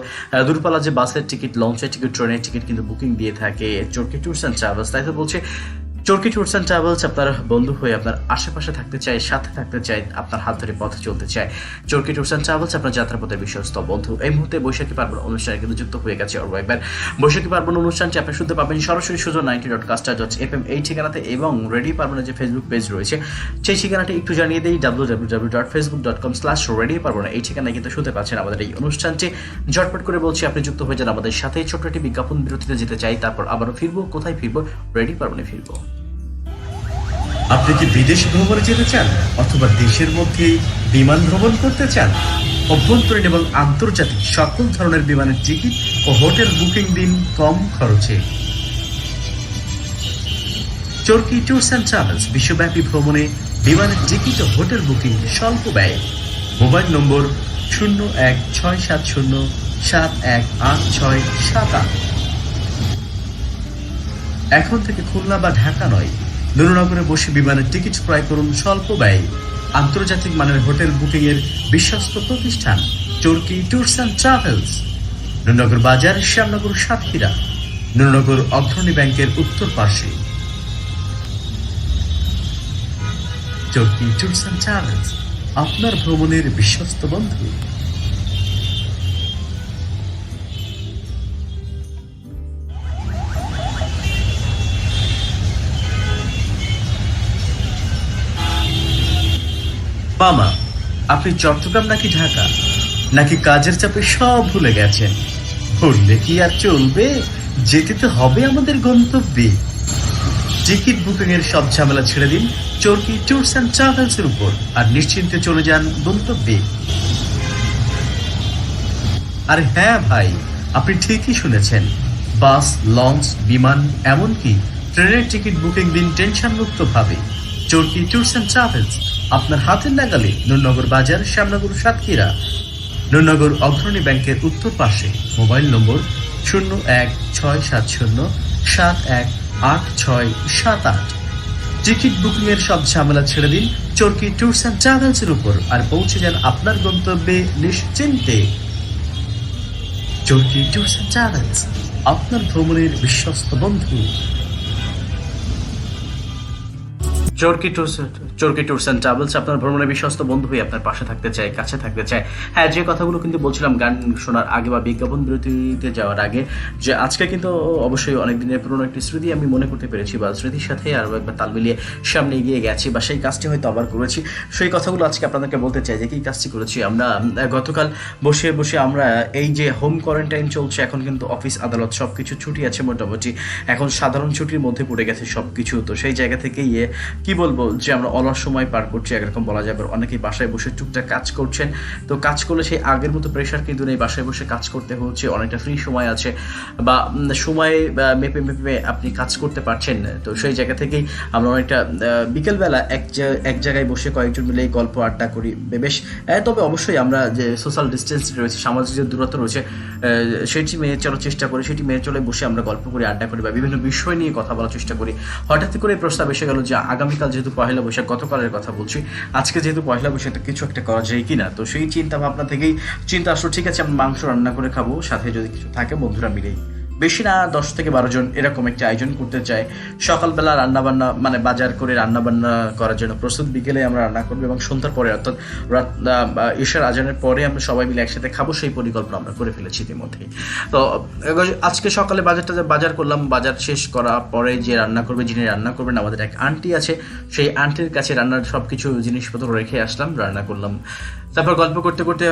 [SPEAKER 1] দূরপাল্লা যে বাসের টিকিট, লঞ্চের টিকিট, ট্রেনের টিকিট কিন্তু বুকিং দিয়ে থাকে চরকি ট্যুরস অ্যান্ড ট্রাভেলস। তাই তো বলছে চরকি ট্যুরস অ্যান্ড ট্রাভেলস আপনার বন্ধু হয়ে আপনার আশেপাশে থাকতে চায়, সাথে থাকতে চায়, আপনার হাত ধরে পথে চলতে চায়। চরকি ট্যুরস অ্যান্ড ট্রাভেলস আপনার যাত্রাপথের বিশ্বস্ত বন্ধু। এই মুহূর্তে বৈশাখী পার্বণ অনুষ্ঠানে কিন্তু যুক্ত হয়ে গেছে আরও একবার। বৈশাখী পার্বণ অনুষ্ঠানটি আপনি শুনতে পাবেন সরাসরি সুজন 90.castar.fm এই ঠিকানাতে, এবং রেডি পার্বণের যে ফেসবুক পেজ রয়েছে সেই ঠিকানাটি একটু জানিয়ে দিই, www.facebook.com/readyparvon এই ঠিকানায় কিন্তু শুনতে পাচ্ছেন আমাদের এই অনুষ্ঠানটি। ঝটপট করে বলছি আপনি যুক্ত হয়ে যান আমাদের সাথে। ছোট্ট একটি বিজ্ঞাপন বিরতিতে যেতে চাই, তারপর আবারও ফিরবো। কোথায় ফিরবো? রেডি পার্বণে ফিরবো।
[SPEAKER 2] আপনি কি বিদেশ ভ্রমণে যেতে চান, অথবা দেশের মধ্যেই বিমান ভ্রমণ করতে চান? অভ্যন্তরীণ এবং আন্তর্জাতিক সকল ধরনের বিমানের টিকিট ও হোটেল বুকিং দিন কম খরচে। চরকি ট্যুরস অ্যান্ড ট্রাভেলস বিশ্বব্যাপী ভ্রমণে বিমানের টিকিট ও হোটেল বুকিং স্বল্প ব্যয়ে। মোবাইল নম্বর 0167071867। এখন থেকে খুলনা বা ঢাকা নয়, নুরনগরে বসে বিমানের টিকিট ক্রয় করুন স্বল্প ব্যয়ে। আন্তর্জাতিক মানের হোটেল বুকিং এর বিশ্বস্ত প্রতিষ্ঠান চরকি ট্যুরস অ্যান্ড ট্রাভেলস। নুরনগর বাজার, শ্যামনগর, সাতক্ষীরা। নুরনগর অগ্রণী ব্যাংকের উত্তর পাশে। চরকি ট্যুরস অ্যান্ড ট্রাভেলস আপনার ভ্রমণের বিশ্বস্ত বন্ধু। মামা, আপনি চট্টগ্রাম নাকি ঢাকা, নাকি কাজের চাপে সব ভুলে গেছেন? ভুললে কি আর চলবে? যেতে তো হবে আমাদের গন্তব্যে। টিকিট বুকিং এর সব ঝামেলা ছেড়ে দিন চরকি ট্যুরস অ্যান্ড ট্রাভেলস এর উপর, আর নিশ্চিন্তে চলে যান গন্তব্যে। আর হ্যাঁ ভাই, আপনি ঠিকই শুনেছেন। বাস, লঞ্চ, বিমান, এমনকি ট্রেনের টিকিট বুকিং দিন টেনশন মুক্ত ভাবে। চরকি ট্যুরস অ্যান্ড ট্রাভেলস আপনার হাতের নাগালে, নুরনগর বাজার, শ্যামনগর, সাতক্ষীরা। নুরনগর অগ্রণী ব্যাংকের উত্তর পাশে। মোবাইল নম্বর 0167071867। টিকিট বুকিং এর সব ঝামেলা ছেড়ে দিন চরকি ট্যুরস অ্যান্ড ট্রাভেলস এর উপর, আর পৌঁছে যান আপনার গন্তব্যে নিশ্চিন্তে। চরকি ট্যুরস অ্যান্ড ট্রাভেলস আপনার ভ্রমণের বিশ্বস্ত বন্ধু।
[SPEAKER 1] চরকি ট্যুরস অ্যান্ড ট্রাভেলস আপনার ভ্রমণের বিশ্বস্ত বন্ধু হয়ে আপনার পাশে থাকতে চায়, কাছে থাকতে চায়। হ্যাঁ, যে কথাগুলো কিন্তু বলছিলাম গান শোনার আগে বা বিজ্ঞাপন বিরতিতে যাওয়ার আগে, যে আজকে কিন্তু অবশ্যই অনেক দিনের পুরনো একটি স্মৃতি আমি মনে করতে পেরেছি, বা স্মৃতির সাথে আরও একবার তাল মিলিয়ে সামনে এগিয়ে গেছি, বা সেই কাজটি হয়তো আবার করেছি। সেই কথাগুলো আজকে আপনাদেরকে বলতে চাই যে কী কাজটি করেছি। আমরা গতকাল বসে বসে আমরা এই যে হোম কোয়ারেন্টাইন চলছে, এখন কিন্তু অফিস আদালত সব কিছু ছুটি আছে মোটামুটি, এখন সাধারণ ছুটির মধ্যে পড়ে গেছে সব কিছু। তো সেই জায়গা থেকে কি বলবো যে আমরা অলস সময় পার করছি, একরকম বলা যাবে। অনেকেই বাসায় বসে টুকটাক কাজ করছেন, তো কাজ করলে সেই আগের মতো প্রেশার কিন্তু নেই, বাসায় বসে কাজ করতে হচ্ছে, অনেকটা ফ্রি সময় আছে, বা সময় মেপে মেপে আপনি কাজ করতে পারছেন। তো সেই জায়গা থেকেই আমরা অনেকটা বিকেলবেলা এক জায়গায় বসে কয়েকজন মিলে গল্প আড্ডা করি বেশ। তবে অবশ্যই আমরা যে সোশ্যাল ডিস্টেন্স রয়েছে, সামাজিক যে দূরত্ব রয়েছে, সেটি মেনে চলার চেষ্টা করি, সেটি মেনে চলে বসে আমরা গল্প করি, আড্ডা করি, বা বিভিন্ন বিষয় নিয়ে কথা বলার চেষ্টা করি। হঠাৎ করে প্রস্তাব এসে গেল যে আগামীকাল যেহেতু পহেলা বৈশাখ,
[SPEAKER 2] গতকালের কথা বলছি। আজকে যেহেতু পয়লা বৈশাখ কিছু একটা করা যায় কিনা, তো সেই চিন্তা ভাবনা থেকেই চিন্তা আসলো ঠিক আছে আমরা মাংস রান্না করে খাবো, সাথে যদি কিছু থাকে বন্ধুরা মিলেই, বেশি না 10 থেকে 12 জন এরকম একটা আয়োজন করতে চাই। সকালবেলা রান্নাবান্না মানে বাজার করে রান্নাবান্না করার জন্য প্রস্তুত, বিকেলে আমরা রান্না করবো এবং সন্ধ্যার পরে অর্থাৎ রাত ঈশার আজানের পরে আমরা সবাই মিলে একসাথে খাবো, সেই পরিকল্পনা আমরা করে ফেলেছি ইতিমধ্যেই। তো আজকে সকালে বাজার করলাম, বাজার শেষ করার পরে যে রান্না করবে, যিনি রান্না করবেন আমাদের এক আন্টি আছে, সেই আন্টির কাছে রান্নার সব কিছু জিনিসপত্র রেখে আসলাম, রান্না করলাম। তারপর গল্প করতে করতে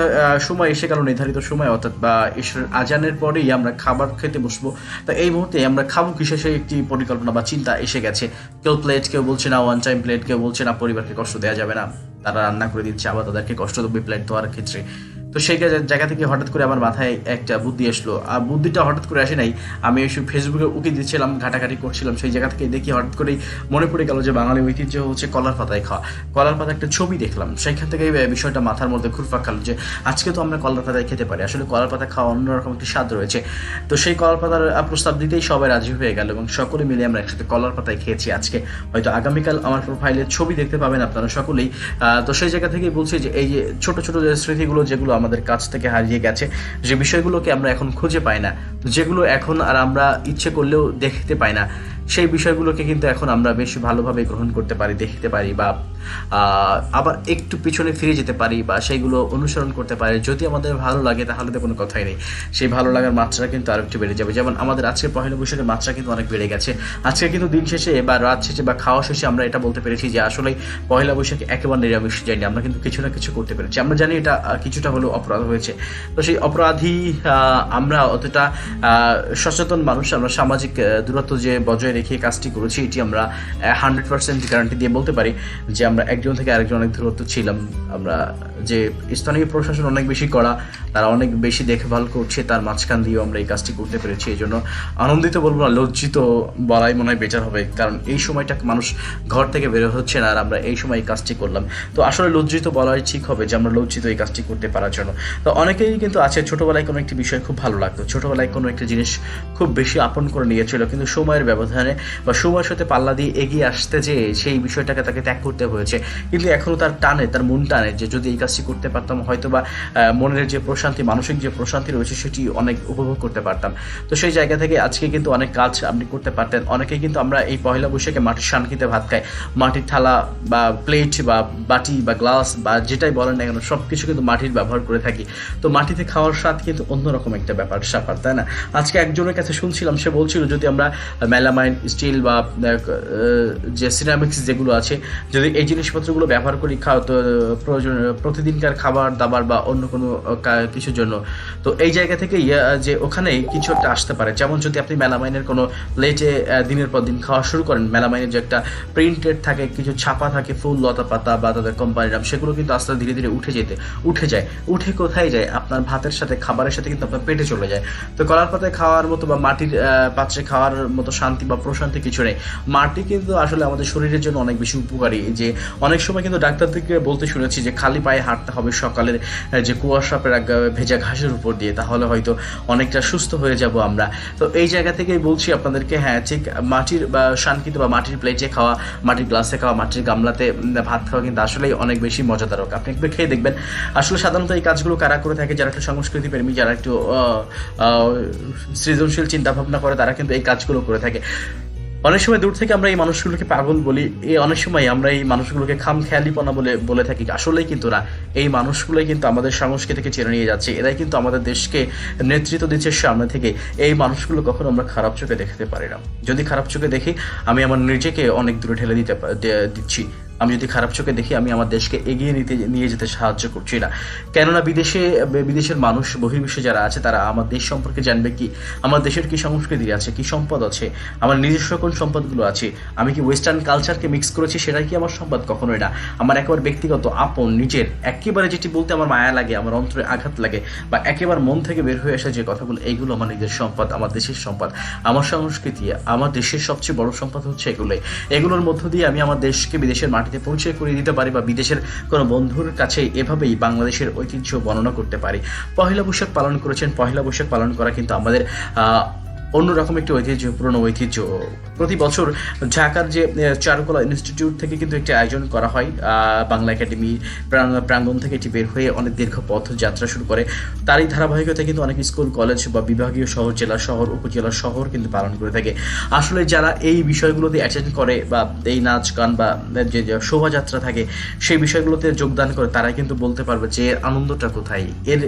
[SPEAKER 2] সময় এসে গেল, নির্ধারিত সময় অর্থাৎ বা ঈশার আজানের পরেই আমরা খাবার খেতে বসবো। তো এই মুহূর্তে আমরা খাবো কিসে সেই একটি পরিকল্পনা বা চিন্তা এসে গেছে। কেউ প্লেট, কেউ বলছে না ওয়ান টাইম প্লেট, কেউ বলছে না পরিবারকে কষ্ট দেওয়া যাবে না, তারা রান্না করে দিচ্ছে, আবার তাদেরকে কষ্ট দেবে প্লেট ধোয়ার ক্ষেত্রে। তো সেই জায়গা থেকে হঠাৎ করে আমার মাথায় একটা বুদ্ধি আসলো, আর বুদ্ধিটা হঠাৎ করে আসে নাই, আমি এসে ফেসবুকে উকি দিচ্ছিলাম, ঘাটাঘাটি করছিলাম, সেই জায়গা থেকে দেখি হঠাৎ করেই মনে পড়ে গেল যে বাঙালি ঐতিহ্য হচ্ছে কলার পাতায় খাওয়া। কলার পাতা একটা ছবি দেখলাম, সেইখান থেকে বিষয়টা মাথার মধ্যে ঘুরপাক খালো যে আজকে তো আমরা কলার পাতায় খেতে পারি, আসলে কলার পাতা খাওয়া অন্যরকম একটি স্বাদ রয়েছে। তো সেই কলার পাতার প্রস্তাব দিতেই সবাই রাজি হয়ে গেল এবং সকলে মিলে আমরা একসাথে কলার পাতায় খেয়েছি আজকে। হয়তো আগামীকাল আমার প্রোফাইলে ছবি দেখতে পাবেন আপনারা সকলেই। তো সেই জায়গা থেকেই বলছি যে এই যে ছোট ছোট যে স্মৃতিগুলো যেগুলো আমাদের কাছ থেকে হারিয়ে গেছে, যে বিষয়গুলোকে আমরা এখন খুঁজে পাই না, যেগুলো এখন আর আমরা ইচ্ছে করলেও দেখতে পাই না, সেই বিষয়গুলোকে কিন্তু এখন আমরা বেশ ভালোভাবে গ্রহণ করতে পারি, দেখতে পারি, বা আবার একটু পিছনে ফিরে যেতে পারি বা সেইগুলো অনুসরণ করতে পারি। যদি আমাদের ভালো লাগে তাহলে তো কোনো কথাই নেই, সেই ভালো লাগার মাত্রা কিন্তু আরো একটু বেড়ে যাবে। যেমন আমাদের আজকে পহেলা বৈশাখের মাত্রা কিন্তু অনেক বেড়ে গেছে। আজকে কিন্তু দিন শেষে বা রাত শেষে বা খাওয়া শেষে আমরা এটা বলতে পেরেছি যে আসলে পহেলা বৈশাখে একেবারে নিরামিষ যায়নি, আমরা কিন্তু কিছু না কিছু করতে পেরেছি। আমরা জানি এটা কিছুটা হলেও অপরাধ হয়েছে, তো সেই অপরাধী আমরা অতটা সচেতন মানুষ, আমরা সামাজিক দূরত্ব যে বজায় রেখে কাজটি করেছি, এটি আমরা 100% গ্যারান্টি দিয়ে বলতে পারি যে আমরা একজন থেকে আরেকজন অনেক দূরত্ব ছিলাম। আমরা যে স্থানীয় প্রশাসন অনেক বেশি করা, তারা অনেক বেশি দেখভাল করছে, তার মাঝখান দিয়েও আমরা এই কাজটি করতে পেরেছি। এই জন্য আনন্দিত বলবো না, লজ্জিত বলাই মনে হয় বেটার হবে, কারণ এই সময়টা মানুষ ঘর থেকে বের হচ্ছে না আর আমরা এই সময় এই কাজটি করলাম। তো আসলে লজ্জিত বলাই ঠিক হবে যে আমরা লজ্জিত এই কাজটি করতে পারার জন্য। তো অনেকেই কিন্তু আছে ছোটবেলায় কোনো একটি বিষয় খুব ভালো লাগতো, ছোটবেলায় কোনো একটা জিনিস খুব বেশি আপন করে নিয়েছিল, কিন্তু সময়ের ব্যবধানে বা সময়ের সাথে পাল্লা দিয়ে এগিয়ে আসতে যে সেই বিষয়টাকে তাকে ত্যাগ করতে হয়েছে। কিন্তু এখনও তার টানে, তার মন টানে যে যদি এই কাজটি করতে পারতাম হয়তো বা মনের যে প্রশান্তি, মানসিক যে প্রশান্তি রয়েছে সেটি অনেক উপভোগ করতে পারতাম। তো সেই জায়গা থেকে আজকে কিন্তু অনেক কাজ আপনি করতে পারতেন। অনেকেই কিন্তু আমরা এই পহেলা বৈশাখে মাটির শানকিতে ভাত খাই, মাটির থালা বা প্লেট বা বাটি বা গ্লাস বা যেটাই বলেন না কেন সব কিছু কিন্তু মাটির ব্যবহার করে থাকি। তো মাটিতে খাওয়ার স্বাদ কিন্তু অন্যরকম একটা ব্যাপার স্যাপার, তাই না? আজকে একজনের কাছে শুনছিলাম, সে বলছিল যদি আমরা মেলামাইন, স্টিল বা যে সিরামিক্স যেগুলো আছে, যদি এই জিনিসপত্রগুলো ব্যবহার করি খাও তো প্রয়োজন প্রতিদিনকার খাবার দাবার বা অন্য কোনো কিছুর জন্য, তো এই জায়গা থেকে যে ওখানে কিছু একটা আসতে পারে। যেমন যদি আপনি মেলামাইনের কোনো প্লেটে দিনের পর দিন খাওয়া শুরু করেন, মেলামাইনের যে একটা প্রিন্টেড থাকে, কিছু ছাপা থাকে, ফুল লতা পাতা বা তাদের কোম্পানির নাম, সেগুলো কিন্তু আস্তে ধীরে ধীরে উঠে যায়। উঠে কোথায় যায়? আপনার ভাতের সাথে, খাবারের সাথে কিন্তু আপনার পেটে চলে যায়। তো কলার পাতায় খাওয়ার মতো বা মাটির পাত্রে খাওয়ার মতো শান্তি বা প্রশান্তি কিছু নেই। মাটি কিন্তু আসলে আমাদের শরীরের জন্য অনেক বেশি উপকারী। যে অনেক সময় কিন্তু ডাক্তারদেরকে বলতে শুনেছি যে খালি পায়ে হাঁটতে হবে সকালের যে কুয়াশা ভেজা ঘাসের উপর দিয়ে, তাহলে হয়তো অনেকটা সুস্থ হয়ে যাব আমরা। তো এই জায়গা থেকেই বলছি আপনাদেরকে, হ্যাঁ ঠিক মাটির বা শানকিত বা মাটির প্লেটে খাওয়া, মাটির গ্লাসে খাওয়া, মাটির গামলাতে ভাত খাওয়া কিন্তু আসলেই অনেক বেশি মজাদারক। আপনি একটু খেয়ে দেখবেন। আসলে সাধারণত এই কাজগুলো কারা করে থাকে? যারা একটু সংস্কৃতি প্রেমী, যারা একটু সৃজনশীল চিন্তা ভাবনা করে, তারা কিন্তু এই কাজগুলো করে থাকে। অনেক সময় দূর থেকে আমরা এই মানুষগুলোকে পাগল বলি, অনেক সময় আমরা এই মানুষগুলোকে খামখেয়ালিপনা বলে থাকি, আসলেই কিন্তু না। এই মানুষগুলোই কিন্তু আমাদের সংস্কৃতিকে চেনে নিয়ে যাচ্ছে, এরাই কিন্তু আমাদের দেশকে নেতৃত্ব দিচ্ছে সামনে থেকে। এই মানুষগুলো কখনো আমরা খারাপ চোখে দেখতে পারি না। যদি খারাপ চোখে দেখি, আমি আমার নিজেকে অনেক দূরে ঠেলে দিচ্ছি। আমি যদি খারাপ চোখে দেখি, আমি আমার দেশকে এগিয়ে নিয়ে যেতে সাহায্য করছি না। কেননা বিদেশের মানুষ, বহির্বিশ্বে যারা আছে, তারা আমার দেশ সম্পর্কে জানবে কি, আমার দেশের কি সংস্কৃতি আছে, কি সম্পদ আছে, আমার নিজস্ব কোন সম্পদগুলো আছে, আমি কি ওয়েস্টার্ন কালচারকে মিক্স করেছি, সেটাই কি আমার সম্পদ? কখনোই না। আমার একেবারে ব্যক্তিগত, আপন, নিজের, একেবারে যেটি বলতে আমার মায়া লাগে, আমার অন্তরে আঘাত লাগে, বা একেবারে মন থেকে বের হয়ে আসা যে কথাগুলো, এইগুলো আমার নিজের সম্পদ, আমার দেশের সম্পদ, আমার সংস্কৃতি, আমার দেশের সবচেয়ে বড় সম্পদ হচ্ছে এগুলোই। এগুলোর মধ্য দিয়ে আমি আমার দেশকে বিদেশের মাটিতে পরিচয় করে দিতে পারি, বা বিদেশের কোনো বন্ধুর কাছে এভাবেই বাংলাদেশের ঐতিহ্য বর্ণনা করতে পারি। পহেলা বৈশাখ পালন করেছেন, পহেলা বৈশাখ পালন করা কিন্তু আমাদের
[SPEAKER 3] অন্যরকম একটি ঐতিহ্য, পুরনো ঐতিহ্য। প্রতি বছর ঢাকার যে চারুকলা ইনস্টিটিউট থেকে কিন্তু একটি আয়োজন করা হয়, বাংলা একাডেমি প্রাঙ্গণ থেকে এটি বের হয়ে অনেক দীর্ঘ পথ যাত্রা শুরু করে। তারই ধারাবাহিকতায় কিন্তু অনেক স্কুল, কলেজ বা বিভাগীয় শহর, জেলা শহর, উপজেলা শহর কিন্তু পালন করে থাকে। আসলে যারা এই বিষয়গুলোতে অ্যাটেন্ড করে বা এই নাচ গান বা যে শোভাযাত্রা থাকে সেই বিষয়গুলোতে যোগদান করে, তারাই কিন্তু বলতে পারবে যে এর আনন্দটা কোথায়, এর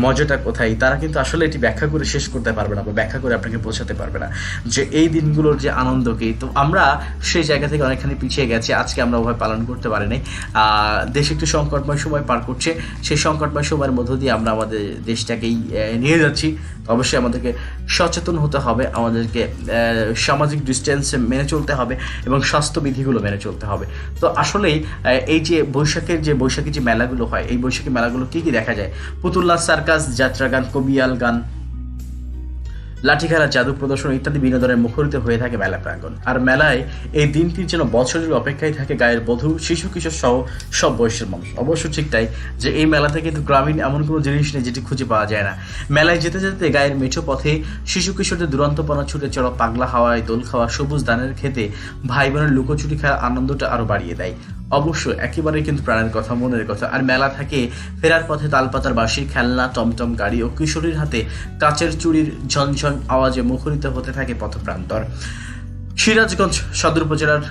[SPEAKER 3] মজাটা কোথায়। তারা কিন্তু আসলে এটি ব্যাখ্যা করে শেষ করতে পারবে না বা ব্যাখ্যা করে আপনাকে বোঝাতে পারবে না যে এই দিনগুলোর যে আনন্দ কি। তো আমরা সেই জায়গা থেকে অনেকখানি পিছিয়ে গেছি, আজকে আমরা ওভাবে পালন করতে পারিনি। দেশ একটি সংকটময় সময় পার করছে, সেই সংকটময় সময়ের মধ্য দিয়ে আমরা আমাদের দেশটাকেই নিয়ে যাচ্ছি। অবশ্যই আমাদেরকে সচেতন হতে হবে, আমাদেরকে সামাজিক ডিস্টেন্স মেনে চলতে হবে এবং স্বাস্থ্যবিধিগুলো মেনে চলতে হবে। তো আসলেই এই যে বৈশাখী যে মেলাগুলো হয়, এই বৈশাখী মেলাগুলো কি কি দেখা যায়? পুতুল নাচ, সার্কাস, যাত্রা গান, কবিয়াল গান, লাঠি খেলা, জাদু প্রদর্শন ইত্যাদি বিনোদনের মুখরিত হয়ে থাকে মেলা প্রাঙ্গণ। আর মেলায় এই দিনটির যেন বছরের অপেক্ষায় থাকে গায়ের বধূ, শিশু, কিশোর সহ সব বয়সের মানুষ। অবশ্য ঠিক তাই যে এই মেলাতে কিন্তু গ্রামীণ এমন কোনো জিনিস নেই যেটি খুঁজে পাওয়া যায় না। মেলায় যেতে যেতে গায়ের মেঠো পথে শিশু কিশোরদের দুরন্তপনা, ছুটে চড়া, পাগলা হাওয়ায় দোল খাওয়া, সবুজ ধানের খেতে ভাই বোনের লুকোচুরি খেলার আনন্দটা আরো বাড়িয়ে দেয়। অবশ্য একেবারেই কিন্তু প্রাণের কথা, মনের কথা। আর মেলা থাকে ফেরার পথে তালপাতার বাঁশি, খেলনা, টমটম গাড়ি ও কিশোরীর হাতে কাচের চুড়ির ঝনঝন আওয়াজে মুখরিত হতে থাকে পথপ্রান্তর। সিরাজগঞ্জ সদর উপজেলার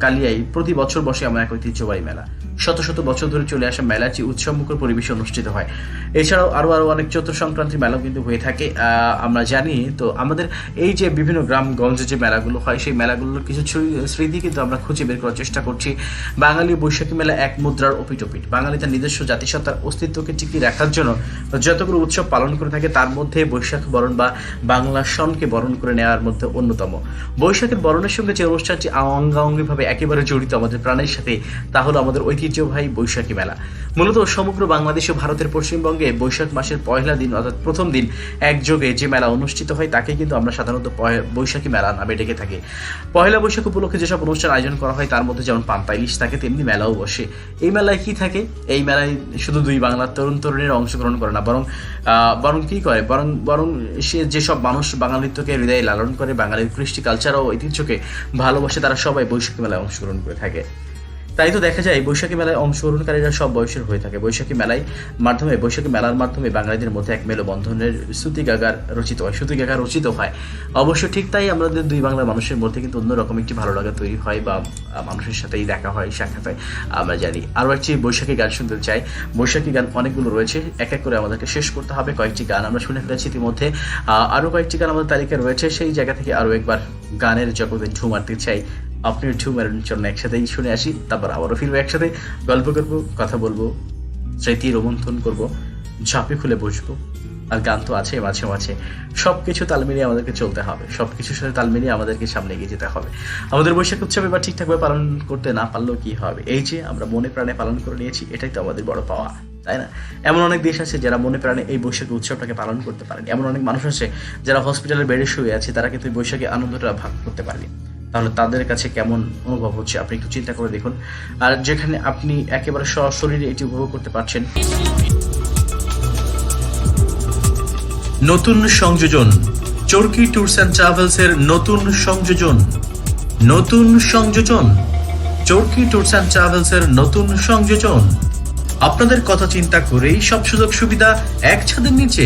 [SPEAKER 3] কালিয়ায় প্রতি বছর বসে এমন এক ঐতিহ্যবাহী মেলা। শত শত বছর ধরে চলে আসা মেলাটি উৎসবমুখর পরিবেশে অনুষ্ঠিত হয়। এছাড়াও আরো অনেক চতুর সংক্রান্তির মেলাও কিন্তু হয়ে থাকে, আমরা জানি। তো আমাদের এই যে বিভিন্ন গ্রামগঞ্জে যে মেলাগুলো হয়, সেই মেলাগুলোর কিছু স্মৃতি কিন্তু আমরা খুঁজে বের করার চেষ্টা করছি। বাঙালি বৈশাখী মেলা এক মুদ্রার ওপিটোপিট। বাঙালি তার নিজস্ব জাতিসত্তার অস্তিত্বকে টিকিয়ে রাখার জন্য যতগুলো উৎসব পালন করে থাকে, তার মধ্যে বৈশাখ বরণ বা বাংলা সনকে বরণ করে নেওয়ার মধ্যে অন্যতম। বৈশাখের বরণের সঙ্গে যে অনুষ্ঠানটি অঙ্গাঙ্গিভাবে একেবারে জড়িত আমাদের প্রাণের সাথে, তা হলো আমাদের ঐতিহ্যবাহী বৈশাখী মেলা। মূলত সমগ্র বাংলাদেশ ও ভারতের পশ্চিমবঙ্গে বৈশাখ মাসের পয়লা দিন অর্থাৎ প্রথম দিন একযোগে যে মেলা অনুষ্ঠিত হয়, তাকে কিন্তু আমরা সাধারণত বৈশাখী মেলা নামে ডেকে থাকি। পয়লা বৈশাখ উপলক্ষে যেসব অনুষ্ঠান আয়োজন করা হয়, তার মধ্যে যেমন পান্তা ইলিশ থাকে, তেমনি মেলাও বসে। এই মেলায় কি থাকে? এই মেলায় শুধু দুই বাংলার তরুণ তরুণীরা অংশগ্রহণ করে না, বরং কি করে, বরং সে যেসব মানুষ বাঙালিত্বকে হৃদয়ে লালন করে, বাঙালির কৃষ্টি কালচার ও ঐতিহ্যকে ভালোবাসে, তারা সবাই বৈশাখী মেলায় অংশগ্রহণ করে থাকে। তাই তো দেখা যায় বৈশাখী মেলায় অংশগ্রহণকারীরা সব বয়সের হয়ে থাকে। বৈশাখী মেলার মাধ্যমে বাঙালিদের মধ্যে এক মেলবন্ধনের শ্রুতিগাগার রচিত হয়। অবশ্য ঠিক তাই আমাদের দুই বাংলার মানুষের মধ্যে কিন্তু অন্যরকম একটি ভালো লাগা তৈরি হয় বা মানুষের সাথেই দেখা হয়, সাক্ষাৎ হয়, আমরা জানি। আরও একটি বৈশাখী গান শুনতে চাই। বৈশাখী গান অনেকগুলো রয়েছে, এক এক করে আমাদেরকে শেষ করতে হবে। কয়েকটি গান আমরা শুনে ফেলেছি ইতিমধ্যে, আরও কয়েকটি গান আমাদের তালিকায় রয়েছে। সেই জায়গা থেকে আরও একবার গানের জগতে ঢু মারতে চাই। আপনি ঝুমের জন্য একসাথেই শুনে আসি, তারপর আবারও ফিরবো একসাথে, গল্প করবো, কথা বলবো, স্মৃতি রোমন্থন করবো, ঝাঁপে খুলে বসবো। আর গান তো আছে মাঝে মাঝে। সবকিছু তাল মিলিয়ে আমাদেরকে চলতে হবে, সবকিছুর সাথে তাল মিলিয়ে আমাদেরকে সামনে এগিয়ে যেতে হবে। আমাদের বৈশাখ উৎসব এবার ঠিকঠাকভাবে পালন করতে না পারলেও কি হবে? এই যে আমরা মনে প্রাণে পালন করে নিয়েছি, এটাই তো আমাদের বড় পাওয়া, তাই না? এমন অনেক দেশ আছে যারা মনে প্রাণে এই বৈশাখী উৎসবটাকে পালন করতে পারেনি। এমন অনেক মানুষ আছে যারা হসপিটালের বেডে শুয়ে আছে, তারা কিন্তু বৈশাখী আনন্দটা ভাগ করতে পারেনি। তাহলে তাদের কাছে কেমন অনুভব হচ্ছে আপনি একটু চিন্তা করে দেখুন। আর যেখানে আপনি একেবারে সশরীরে এটি উপভোগ করতে পারছেন। নতুন সংযোজন, চরকি ট্যুরস অ্যান্ড ট্রাভেলস এর নতুন সংযোজন, চরকি ট্যুরস অ্যান্ড ট্রাভেলস এর নতুন সংযোজন। আপনাদের কথা চিন্তা করেই সব সুযোগ সুবিধা এক ছাদের নিচে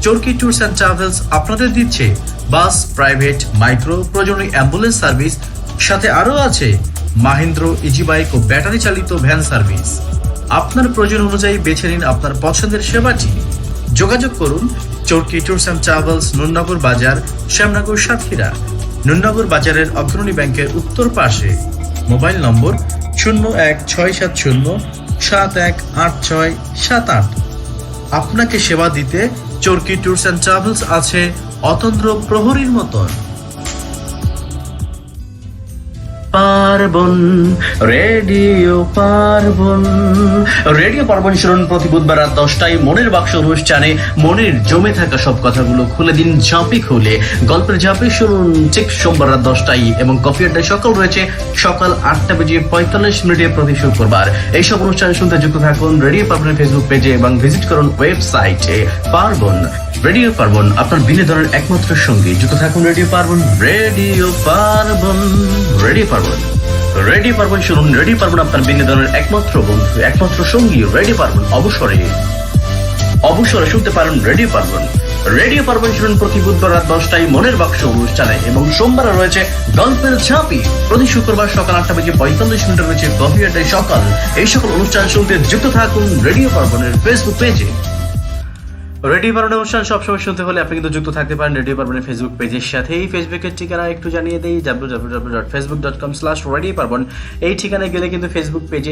[SPEAKER 3] চরকি ট্যুরস অ্যান্ড ট্রাভেলস আপনাদের দিচ্ছে বাস, প্রাইভেট, মাইক্রো, প্রয়োজনীয় অ্যাম্বুলেন্স সার্ভিস, সাথে আরও আছে মাহিন্দ্র, ইজি বাইক ও ব্যাটারি চালিত ভ্যান সার্ভিস। আপনার প্রয়োজন অনুযায়ী বেছে নিন আপনার পছন্দের সেবাটি। যোগাযোগ করুন চরকি ট্যুরস অ্যান্ড ট্রাভেলস, নুননগর বাজার, শ্যামনগর, সাতক্ষীরা। নুননগর বাজারের অগ্রণী ব্যাংকের উত্তর পাশে। মোবাইল নম্বর 016707186878। আপনাকে সেবা দিতে চরকি ট্যুরস অ্যান্ড ট্রাভেলস আছে অতন্দ্র প্রহরীর মতন।
[SPEAKER 1] পার্বণ, রেডিও পার্বণ। রেডিও পার্বণ শুনুন প্রতি বুধবার রাত 10টায় মনের বাক্স অনুষ্ঠানে। মনের জমে থাকা সব কথাগুলো খুলে দিন ঝাঁপি খুলে। গল্পের ঝাঁপি শুনুন ঠিক সোমবার রাত 10টায় এবং কফি আড্ডায় সকাল রয়েছে সকাল 8:45 প্রতি শুক্রবার। এইসব অনুষ্ঠান শুনতে যুক্ত থাকুন রেডিও পার্বণের ফেসবুক পেজে এবং ভিজিট করুন ওয়েবসাইটে। পার্বণ, রেডিও পার্বণ আপনার বিনোদনের একমাত্র সঙ্গী। যুক্ত থাকুন রেডিও পার্বণ, রেডিও পার্বণ, রেডিও পার্বণ। রেডিও পার্বণ শুনুন, রেডিও পার্বণ আপনার বিনোদনের একমাত্র বন্ধু, একমাত্র সঙ্গী। রেডিও পার্বণ অবসরে শুনতে পারেন রেডিও পার্বণ। রেডিও পার্বণ শুনুন প্রতি বুধবার রাত 10টায় মনের বাক্স অনুষ্ঠানে এবং সোমবারে রয়েছে গল্পের ঝাঁপি। প্রতি শুক্রবার সকাল 8:45 রয়েছে কফি আড্ডায় সকাল। এই সকল অনুষ্ঠান শুনতে যুক্ত থাকুন রেডিও পার্বণের ফেসবুক পেজে। রেডিও পার্বণ অনুষ্ঠান সবসময় শুনতে হলে আপনি কিন্তু যুক্ত থাকতে পারেন রেডিও পার্বণের ফেসবুক পেজের সাথে। এই ফেসবুকের ঠিকানা একটু জানিয়ে দেই, www.facebook.com/radio পার্বণ। এই ঠিকানায় গেলে কিন্তু ফেসবুক পেজে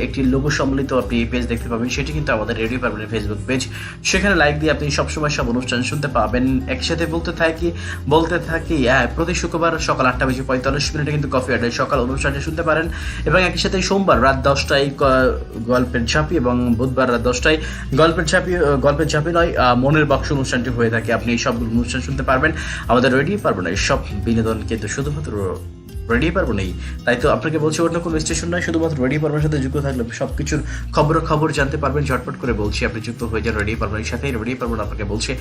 [SPEAKER 1] একটি লোগো সম্বলিত আপনি এই পেজ দেখতে পাবেন। সেটি কিন্তু আমাদের রেডিও পার্বণের ফেসবুক পেজ। সেখানে লাইক দিয়ে আপনি সবসময় সব অনুষ্ঠান শুনতে পাবেন। একসাথে বলতে থাকি প্রতি শুক্রবার সকাল 8:45 কিন্তু কফি আড্ডায় সকাল অনুষ্ঠানটি শুনতে পারেন এবং একই সাথে সোমবার রাত 10টায় গল্পের ঝাঁপি এবং বুধবার রাত 10টায় গল্পের ঝাঁপি নয় মনের বাক্স অনুষ্ঠানটি হয়ে থাকে। আপনি এই সবগুলো অনুষ্ঠান শুনতে পারবেন আমাদের রেডিও পার্বণ। সব বিনোদন কিন্তু শুধুমাত্র রেডিও পার্বণ নেই। তাই তো আপনাকে বলছি অন্য কোনো স্টেশন নয়, শুধুমাত্র রেডিও পার্বণের সাথে যুক্ত থাকলে সবকিছুর খবর জানতে পারবেন। ঝটপট করে বলছি আপনি যুক্ত হয়ে যান রেডিও পার্বণের সাথে। রেডিও পার্বণ আপনাকে বলছে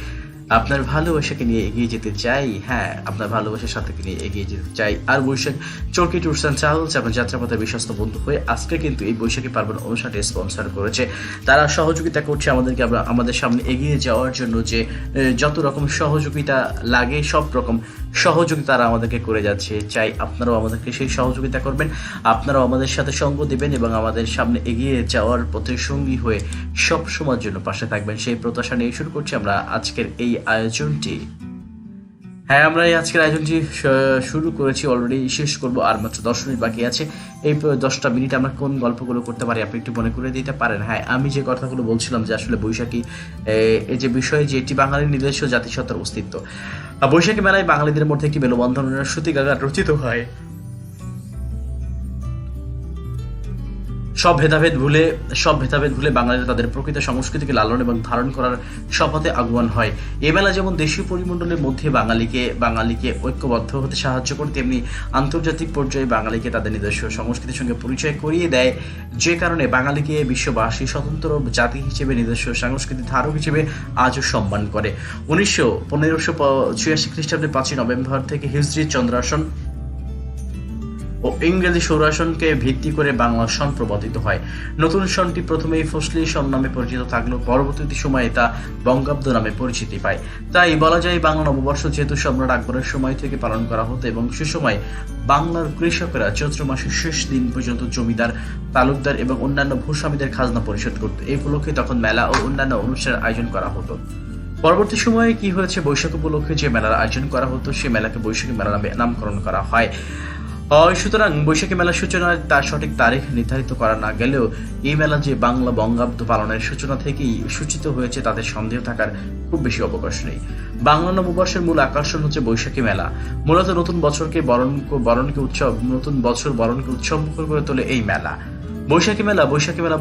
[SPEAKER 1] আপনার ভালোবাসাকে নিয়ে এগিয়ে যেতে চাই। হ্যাঁ, আপনার ভালোবাসার সাথে নিয়ে এগিয়ে যেতে চাই। আর বৈশাখ চরকি ট্যুরস অ্যান্ড ট্রাভেলস এবং যাত্রাপথের বিশ্বস্ত বন্ধু হয়ে আজকে কিন্তু এই বৈশাখী পার্বণ অনুষ্ঠানটি স্পন্সর করেছে। তারা সহযোগিতা করছে আমাদেরকে আমাদের সামনে এগিয়ে যাওয়ার জন্য। যে যত রকম সহযোগিতা লাগে সব রকম সহযোগিতা তারা আমাদেরকে করে যাচ্ছে। চাই আপনারাও আমাদেরকে সেই সহযোগিতা করবেন, আপনারাও আমাদের সাথে সঙ্গ দেবেন এবং আমাদের সামনে এগিয়ে যাওয়ার পথে সঙ্গী হয়ে সব সময়ের জন্য পাশে থাকবেন। সেই প্রত্যাশা নিয়ে শুরু করছি আমরা আজকের এই আয়োজনটি। হ্যাঁ, আমরা এই আজকের আয়োজনটি শুরু করেছি, অলরেডি শেষ করব। আর মাত্র 10 মিনিট বাকি আছে। এই 10টা মিনিট আমরা কোন গল্পগুলো করতে পারি আপনি একটু মনে করে দিতে পারেন? হ্যাঁ, আমি যে কথাগুলো বলছিলাম যে আসলে বৈশাখী এই যে বিষয় যে এটি বাঙালির নিজস্ব জাতিসত্তার অস্তিত্ব। বৈশাখী মেলায় বাঙালিদের মধ্যে একটি মেলবন্ধনের সূতিকাগার রচিত হয়। সব ভেদাভেদ ভুলে বাঙালিরা তাদের প্রকৃত সংস্কৃতিকে লালন এবং ধারণ করার শপথে আগুয়ান হয়। এ মেলা যেমন দেশীয় পরিমণ্ডলের মধ্যে বাঙালিকে ঐক্যবদ্ধ হতে সাহায্য করে, তেমনি আন্তর্জাতিক পর্যায়ে বাঙালিকে তাদের নিজস্ব সংস্কৃতির সঙ্গে পরিচয় করিয়ে দেয়। যে কারণে বাঙালিকে বিশ্ববাসী স্বতন্ত্র জাতি হিসেবে নিজস্ব সংস্কৃতি ধারক হিসেবে আজও সম্মান করে। 1586 খ্রিস্টাব্দে 5 নভেম্বর থেকে হিজরি চন্দ্রাসন ও ইংরেজি সৌরাসনকে ভিত্তি করে বাংলা সন প্রবর্তিত হয়। নতুন সনটি প্রথমেই ফসলি সন নামে পরিচিত থাকলেও পরবর্তী সময়ে তা বঙ্গাব্দ নামে পরিচিতি পায়। তাই বলা যায় বাংলা নববর্ষ যেহেতু সম্রাট আকবরের সময় থেকে পালন করা হতো এবং সে সময় বাংলার কৃষকেরা চৈত্র মাসের শেষ দিন পর্যন্ত জমিদার, তালুকদার এবং অন্যান্য ভূস্বামীদের খাজনা পরিশোধ করত। এই উপলক্ষে তখন মেলা ও অন্যান্য অনুষ্ঠানের আয়োজন করা হতো। পরবর্তী সময়ে কি হয়েছে, বৈশাখ উপলক্ষে যে মেলার আয়োজন করা হতো সে মেলাকে বৈশাখী মেলা নামে নামকরণ করা হয়। সুতরাং বৈশাখী মেলার সূচনার তার সঠিক তারিখ নির্ধারিত করা না গেলেও এই মেলা যে বাংলা বঙ্গাব্দ পালনের সূচনা থেকেই সূচিত হয়েছে তাদের সন্দেহ থাকার খুব বেশি অবকাশ নেই। বাংলা নববর্ষের মূল আকর্ষণ হচ্ছে বৈশাখী মেলা। মূলত নতুন বছর বরণকে উৎসব করে তোলে এই মেলা। বৈশাখী মেলা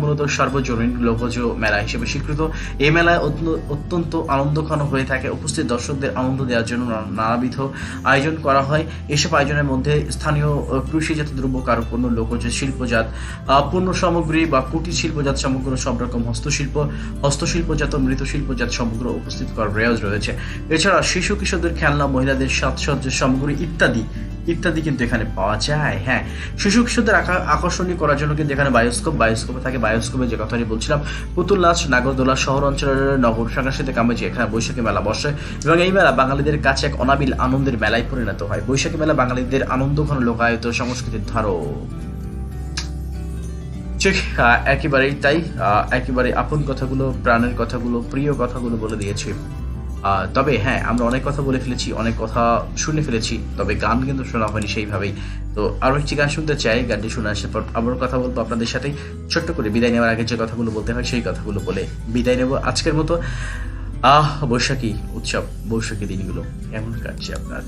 [SPEAKER 1] মূলত সর্বজনীন লোকজ মেলা হিসেবে স্বীকৃত। এই মেলায় অত্যন্ত আনন্দঘন হয়ে থাকে। উপস্থিত দর্শকদের আনন্দ দেওয়ার জন্য নানাবিধ আয়োজন করা হয়। এসব আয়োজনের মধ্যে স্থানীয় কৃষিজাত দ্রব্য, কারুপণ্য, লোকজ শিল্পজাত পণ্য সামগ্রী বা কুটির শিল্পজাত সামগ্রী, সব রকম হস্তশিল্পজাত মৃৎশিল্পজাত সামগ্রী উপস্থিত করার রেওয়াজ রয়েছে। এছাড়া শিশু কিশোরদের খেলনা, মহিলাদের সাজসজ্জার সামগ্রী ইত্যাদি কিন্তু এখানে পাওয়া যায়। হ্যাঁ, শিশু কিশোরদের আকর্ষণীয় করার জন্য কিন্তু এখানে বায়োস্কোপে থাকে। বায়োস্কোপে যে কথাটি বলছিলাম, পুতুল নাচ, নাগরদোলা, শহর অঞ্চলের নগর সাংস্কৃতিক আমেজে এখানে বৈশাখী মেলা বসে এবং এই মেলা বাঙালিদের কাছে এক অনাবিল আনন্দের মেলায় পরিণত হয়। বৈশাখী মেলা বাঙালিদের আনন্দঘন লোকায়ত সংস্কৃতির ধারক। ঠিক একেবারেই তাই, একেবারে আপন কথাগুলো, প্রাণের কথাগুলো, প্রিয় কথাগুলো বলে দিয়েছি। তবে হ্যাঁ, আমরা অনেক কথা বলে ফেলেছি, অনেক কথা শুনে ফেলেছি, তবে গান কিন্তু শোনা হয়নি সেইভাবেই। তো আরো একটি গান শুনতে চাই। গানটি শুনে আসার পর আবার কথা বলবো আপনাদের সাথে। ছোট্ট করে বিদায় নেওয়ার আগে যে কথাগুলো বলতে হয় সেই কথাগুলো বলে বিদায় নেব আজকের মতো। বৈশাখী উৎসব, বৈশাখী দিনগুলো কেমন কাটছে আপনার,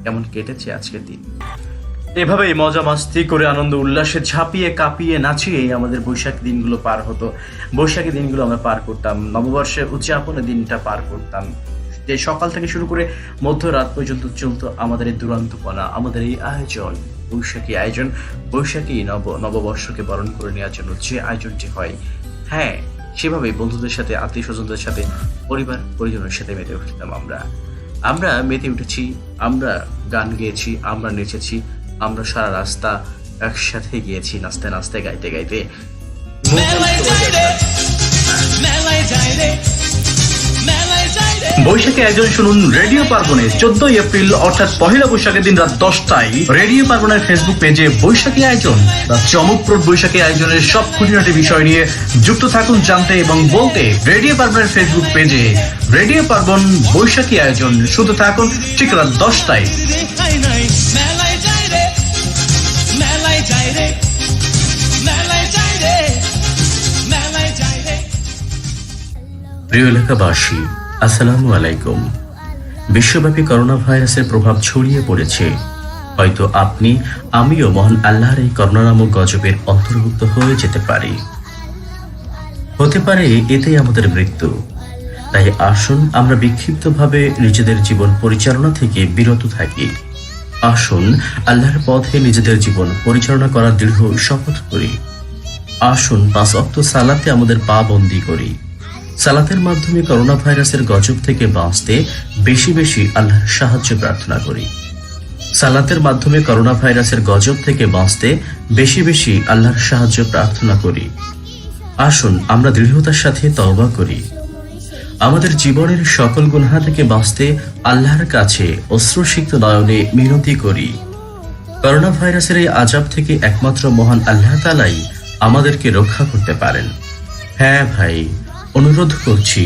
[SPEAKER 1] কেমন কেটেছে আজকের দিন?
[SPEAKER 3] এভাবেই মজা মাস্তি করে আনন্দ উল্লাসে ঝাঁপিয়ে কাঁপিয়ে নাচিয়ে আমাদের বৈশাখী দিনগুলো পার হতো। বৈশাখী দিনগুলো আমরা পার করতাম, নববর্ষের উদযাপনের দিনটা পার করতাম। যে সকাল থেকে শুরু করে মধ্যরাত পর্যন্ত চলতো আমাদের এই দুরন্তপনা, আমাদের এই আয়োজন, বৈশাখী আয়োজন, বৈশাখী নববর্ষকে বরণ করে নেওয়ার জন্য যে আয়োজনটি হয়, হ্যাঁ সেভাবেই বন্ধুদের সাথে, আত্মীয় স্বজনদের সাথে, পরিবার পরিজনের সাথে মেতে উঠতাম। আমরা মেতে উঠেছি, আমরা গান গেয়েছি, আমরা নেচেছি, আমরা সারা রাস্তা একসাথে গিয়েছি, নাচতে নাচতে, গাইতে গাইতে। বৈশাখী আয়োজন শুনুন রেডিও পার্বণে 14 এপ্রিল অর্থাৎ পহেলা বৈশাখের দিন রাত 10টায় রেডিও পার্বণের ফেসবুক পেজে বৈশাখী আয়োজন। চমকপ্রদ বৈশাখী আয়োজনের সব খুঁটিনাটি বিষয় নিয়ে যুক্ত থাকুন জানতে এবং বলতে। রেডিও পার্বণের ফেসবুক পেজে রেডিও পার্বণ বৈশাখী আয়োজন, শুধু থাকুন ঠিক রাত 10টায়।
[SPEAKER 1] প্রিয় এলাকাবাসী, আসসালামু আলাইকুম। বিশ্বব্যাপী করোনা ভাইরাসের প্রভাব ছড়িয়ে পড়েছে। হয়তো আপনি, আমিও মহান আল্লাহর এই করোনা নামক গজবের অন্তর্ভুক্ত হয়ে যেতে পারি। হতে পারে এতেই আমাদের মৃত্যু। তাই আসুন আমরা বিক্ষিপ্তভাবে নিজেদের জীবন পরিচালনা থেকে বিরত থাকি। আসুন আল্লাহর পথে নিজেদের জীবন পরিচালনা করার দৃঢ় শপথ করি। আসুন 5 ওয়াক্ত সালাতে আমাদের পা বন্দী করি। সালাতের মাধ্যমে করোনা ভাইরাসের গজব থেকে বাঁচতে বেশি বেশি আল্লাহর সাহায্য প্রার্থনা করি। সালাতের মাধ্যমে করোনা ভাইরাসের গজব থেকে বাঁচতে বেশি বেশি আল্লাহর সাহায্য প্রার্থনা করি। আসুন আমরা দৃঢ়তার সাথে তওবা করি। আমাদের জীবনের সকল গুনাহ থেকে বাঁচতে আল্লাহর কাছে অশ্রুসিক্ত নয়নে মিনতি করি। করোনা ভাইরাসের এই আযাব থেকে একমাত্র মহান আল্লাহ তাআলাই আমাদেরকে রক্ষা করতে পারেন। হ্যাঁ ভাই, অনুরোধ করছি,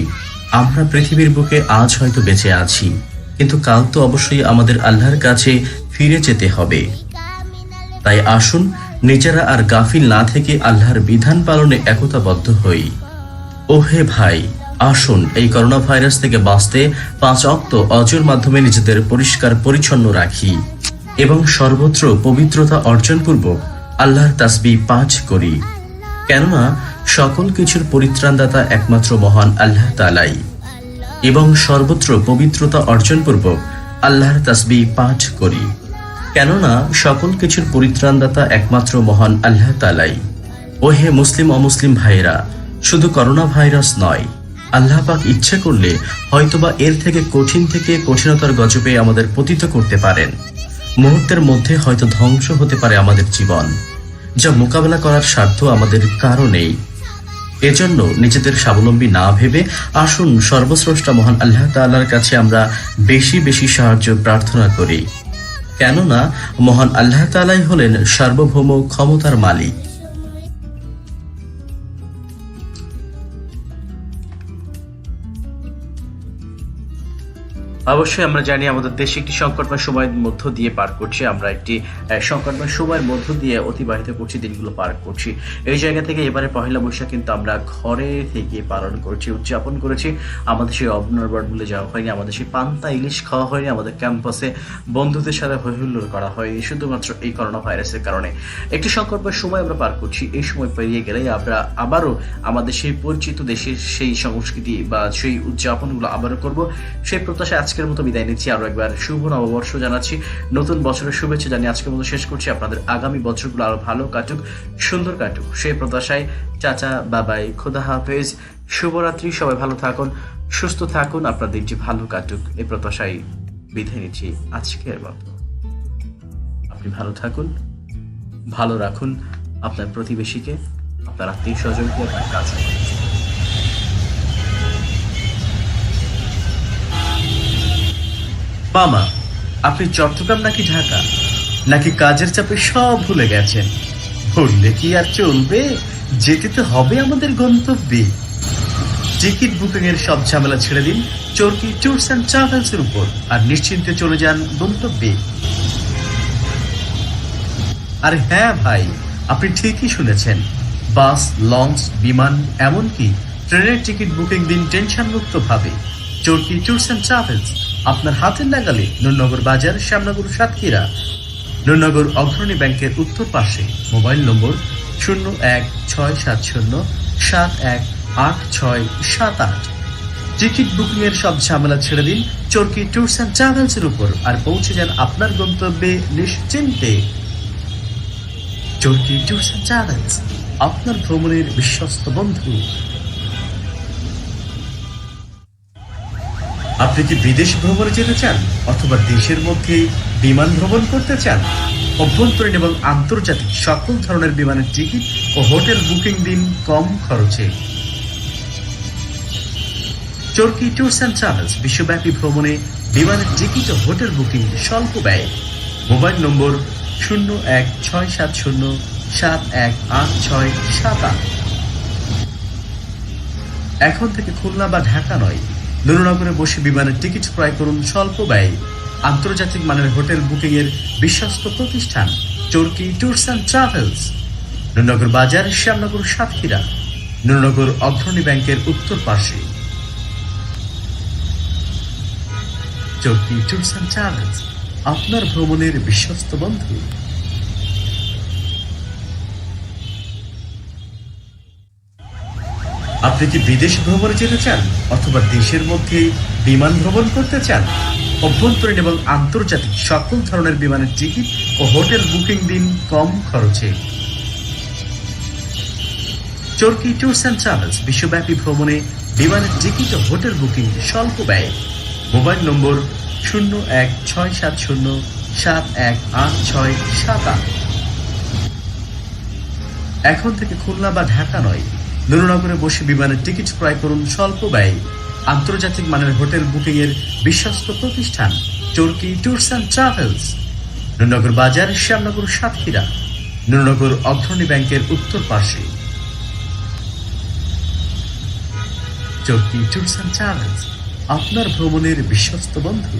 [SPEAKER 1] আমরা পৃথিবীর বুকে আজ হয়তো বেঁচে আছি, কিন্তু কাল তো অবশ্যই আমাদের আল্লাহর কাছে ফিরে যেতে হবে। তাই আসুন নিজেরা আর গাফিল না থেকে আল্লাহর বিধান পালনে একতাবদ্ধ হই। ও হে ভাই, আসুন এই করোনা ভাইরাস থেকে বাঁচতে 5 ওয়াক্ত অজর মাধ্যমে নিজেদের পরিষ্কার পরিচ্ছন্ন রাখি এবং সর্বত্র পবিত্রতা অর্জনপূর্বক আল্লাহর তাসবিহ পাঠ করি। কেননা সকল কিছুর পরিত্রাণদাতা একমাত্র মহান আল্লাহ তাআলাই, এবং সর্বত্র পবিত্রতা অর্জনপূর্বক আল্লাহর তাসবিহ পাঠ করি। কেননা সকল কিছুর পরিত্রাণদাতা একমাত্র মহান আল্লাহ তাআলাই। ও হে মুসলিম অমুসলিম ভাইরা, শুধু করোনা ভাইরাস নয়, আল্লাহ পাক ইচ্ছে করলে হয়তোবা এর থেকে কঠিনতর গজবে আমাদের পতিত করতে পারেন। মুহূর্তের মধ্যে হয়তো ধ্বংস হতে পারে আমাদের জীবন, যা মোকাবেলা করার সাধ্য আমাদের কারো নেই। এজন্য নিজেদের স্বাবলম্বী না ভেবে আসুন সর্বস্রষ্টা মহান আল্লাহ তাআলার কাছে আমরা বেশি বেশি সাহায্য প্রার্থনা করি। কেননা মহান আল্লাহ তাআলাই হলেন সার্বভৌম ক্ষমতার মালিক।
[SPEAKER 3] অবশ্যই আমরা জানি আমাদের দেশ একটি সংকটময় সময়ের মধ্য দিয়ে পার করছে। আমরা একটি সংকটময় সময়ের মধ্য দিয়ে অতিবাহিত করছি, দিনগুলো পার করছি। এই জায়গা থেকে এবারে পহেলা বৈশাখ কিন্তু আমরা ঘরে থেকে পালন করছি, উদযাপন করেছি। আমাদের সেই অবনর্বর ভুলে যাওয়া হয়নি, আমাদের সেই পান্তা ইলিশ খাওয়া হয়নি, আমাদের ক্যাম্পাসে বন্ধুদের সাথে হৈহুল্লোড় করা হয়নি, শুধুমাত্র এই করোনা ভাইরাসের কারণে। একটি সংকটময় সময় আমরা পার করছি। এই সময় পেরিয়ে গেলেই আমরা আবারও আমাদের সেই পরিচিত দেশের সেই সংস্কৃতি বা সেই উদযাপনগুলো আবারও করব, সেই প্রত্যাশা আজকের মতো বিদায় নিচ্ছি। আরো একবার শুভ নববর্ষ জানাচ্ছি, নতুন বছরের শুভেচ্ছা জানিয়ে আজকের মতো শেষ করছি। আপনাদের আগামী বছরগুলো আরো ভালো কাটুক, সুন্দর কাটুক, সেই প্রত্যাশায় চাচা বাবাই, খোদা হাফেজ, শুভরাত্রি। সবাই ভালো থাকুন, সুস্থ থাকুন, আপনার দিনটি ভালো কাটুক, এই প্রত্যাশায় বিদায় নিচ্ছি আজকের মতো। আপনি ভালো থাকুন, ভালো রাখুন আপনার প্রতিবেশীকে, আপনার আত্মীয় স্বজনকে, আপনার কাছে।
[SPEAKER 2] মামা, আপনি চট্টগ্রাম নাকি ঢাকা, নাকি কাজের চাপে সব ভুলে গেছেন? বললে কি আর চলবে, যেতে তো হবে আমাদের গন্তব্যে। টিকিট বুকিং এর সব ঝামেলা ছেড়ে দিন চরকি ট্যুরস অ্যান্ড ট্রাভেলস এর উপর, আর নিশ্চিন্তে চলে যান গন্তব্যে। আরে হ্যাঁ ভাই, আপনি ঠিকই শুনেছেন। বাস, লঞ্চ, বিমান, এমনকি ট্রেনের টিকিট বুকিং দিন টেনশন মুক্ত ভাবে। চরকি ট্যুরস অ্যান্ড ট্রাভেলস আপনার হাতের নাগালে, নুরনগর বাজার, শ্যামনগর, সাতক্ষীরা। নুরনগর অগ্রণী ব্যাংকের উত্তর পাশে। মোবাইল নম্বর 0167071868। টিকিট বুকিং এর সব ঝামেলা ছেড়ে দিন চরকি ট্যুরস অ্যান্ড ট্রাভেলস এর উপর, আর পৌঁছে যান আপনার গন্তব্যে নিশ্চিন্তে। চরকি ট্যুরস অ্যান্ড ট্রাভেলস, আপনার ভ্রমণের বিশ্বস্ত বন্ধু। আপনি কি বিদেশ ভ্রমণে যেতে চান অথবা দেশের মধ্যে বিমান ভ্রমণ করতে চান? অভ্যন্তরীণ এবং আন্তর্জাতিক সকল ধরনের বিমানের টিকিট ও হোটেল বুকিং দিন কম খরচে। চরকি ট্যুরস অ্যান্ড ট্রাভেলস বিশ্বব্যাপী ভ্রমণে বিমানের টিকিট ও হোটেল বুকিং স্বল্প ব্যয়। মোবাইল নম্বর 0167071868। এখন থেকে খুলনা বা ঢাকা নয়, নুরনগরে বসে বিমানের টিকিট ক্রয় করুন স্বল্প ব্যয়। আন্তর্জাতিক মানের হোটেল বুকিং এর বিশ্বস্ত প্রতিষ্ঠান চরকি ট্যুরস অ্যান্ড ট্রাভেলস, নুরনগর বাজার, শ্যামনগর, সাতক্ষীরা। নুরনগর অগ্রণী ব্যাংকের উত্তর পাশে। চরকি ট্যুরস অ্যান্ড ট্রাভেলস, আপনার ভ্রমণের বিশ্বস্ত বন্ধু। আপনি কি বিদেশ ভ্রমণে যেতে চান অথবা দেশের মধ্যে বিমান ভ্রমণ করতে চান? অভ্যন্তরীণ এবং আন্তর্জাতিক সকল ধরনের বিমানের টিকিট ও হোটেল বুকিং দিন কম খরচে। চরকি ট্যুরস অ্যান্ড ট্রাভেলস বিশ্বব্যাপী ভ্রমণে বিমানের টিকিট ও হোটেল বুকিং স্বল্প ব্যয়। মোবাইল নম্বর 0167071868। এখন থেকে খুলনা বা ঢাকা নয়, নুরনগরে বসে বিমানের টিকিট ক্রয় করুন স্বল্প ব্যয়। আন্তর্জাতিক মানের হোটেল বুকিং এর বিশ্বস্ত প্রতিষ্ঠান চরকি ট্যুরস অ্যান্ড ট্রাভেলস, নুরনগর বাজার, শ্যামনগর, সাতক্ষীরা। নুরনগর অগ্রণী ব্যাংকের উত্তর পাশে। চরকি ট্যুরস অ্যান্ড ট্রাভেলস, আপনার ভ্রমণের বিশ্বস্ত বন্ধু।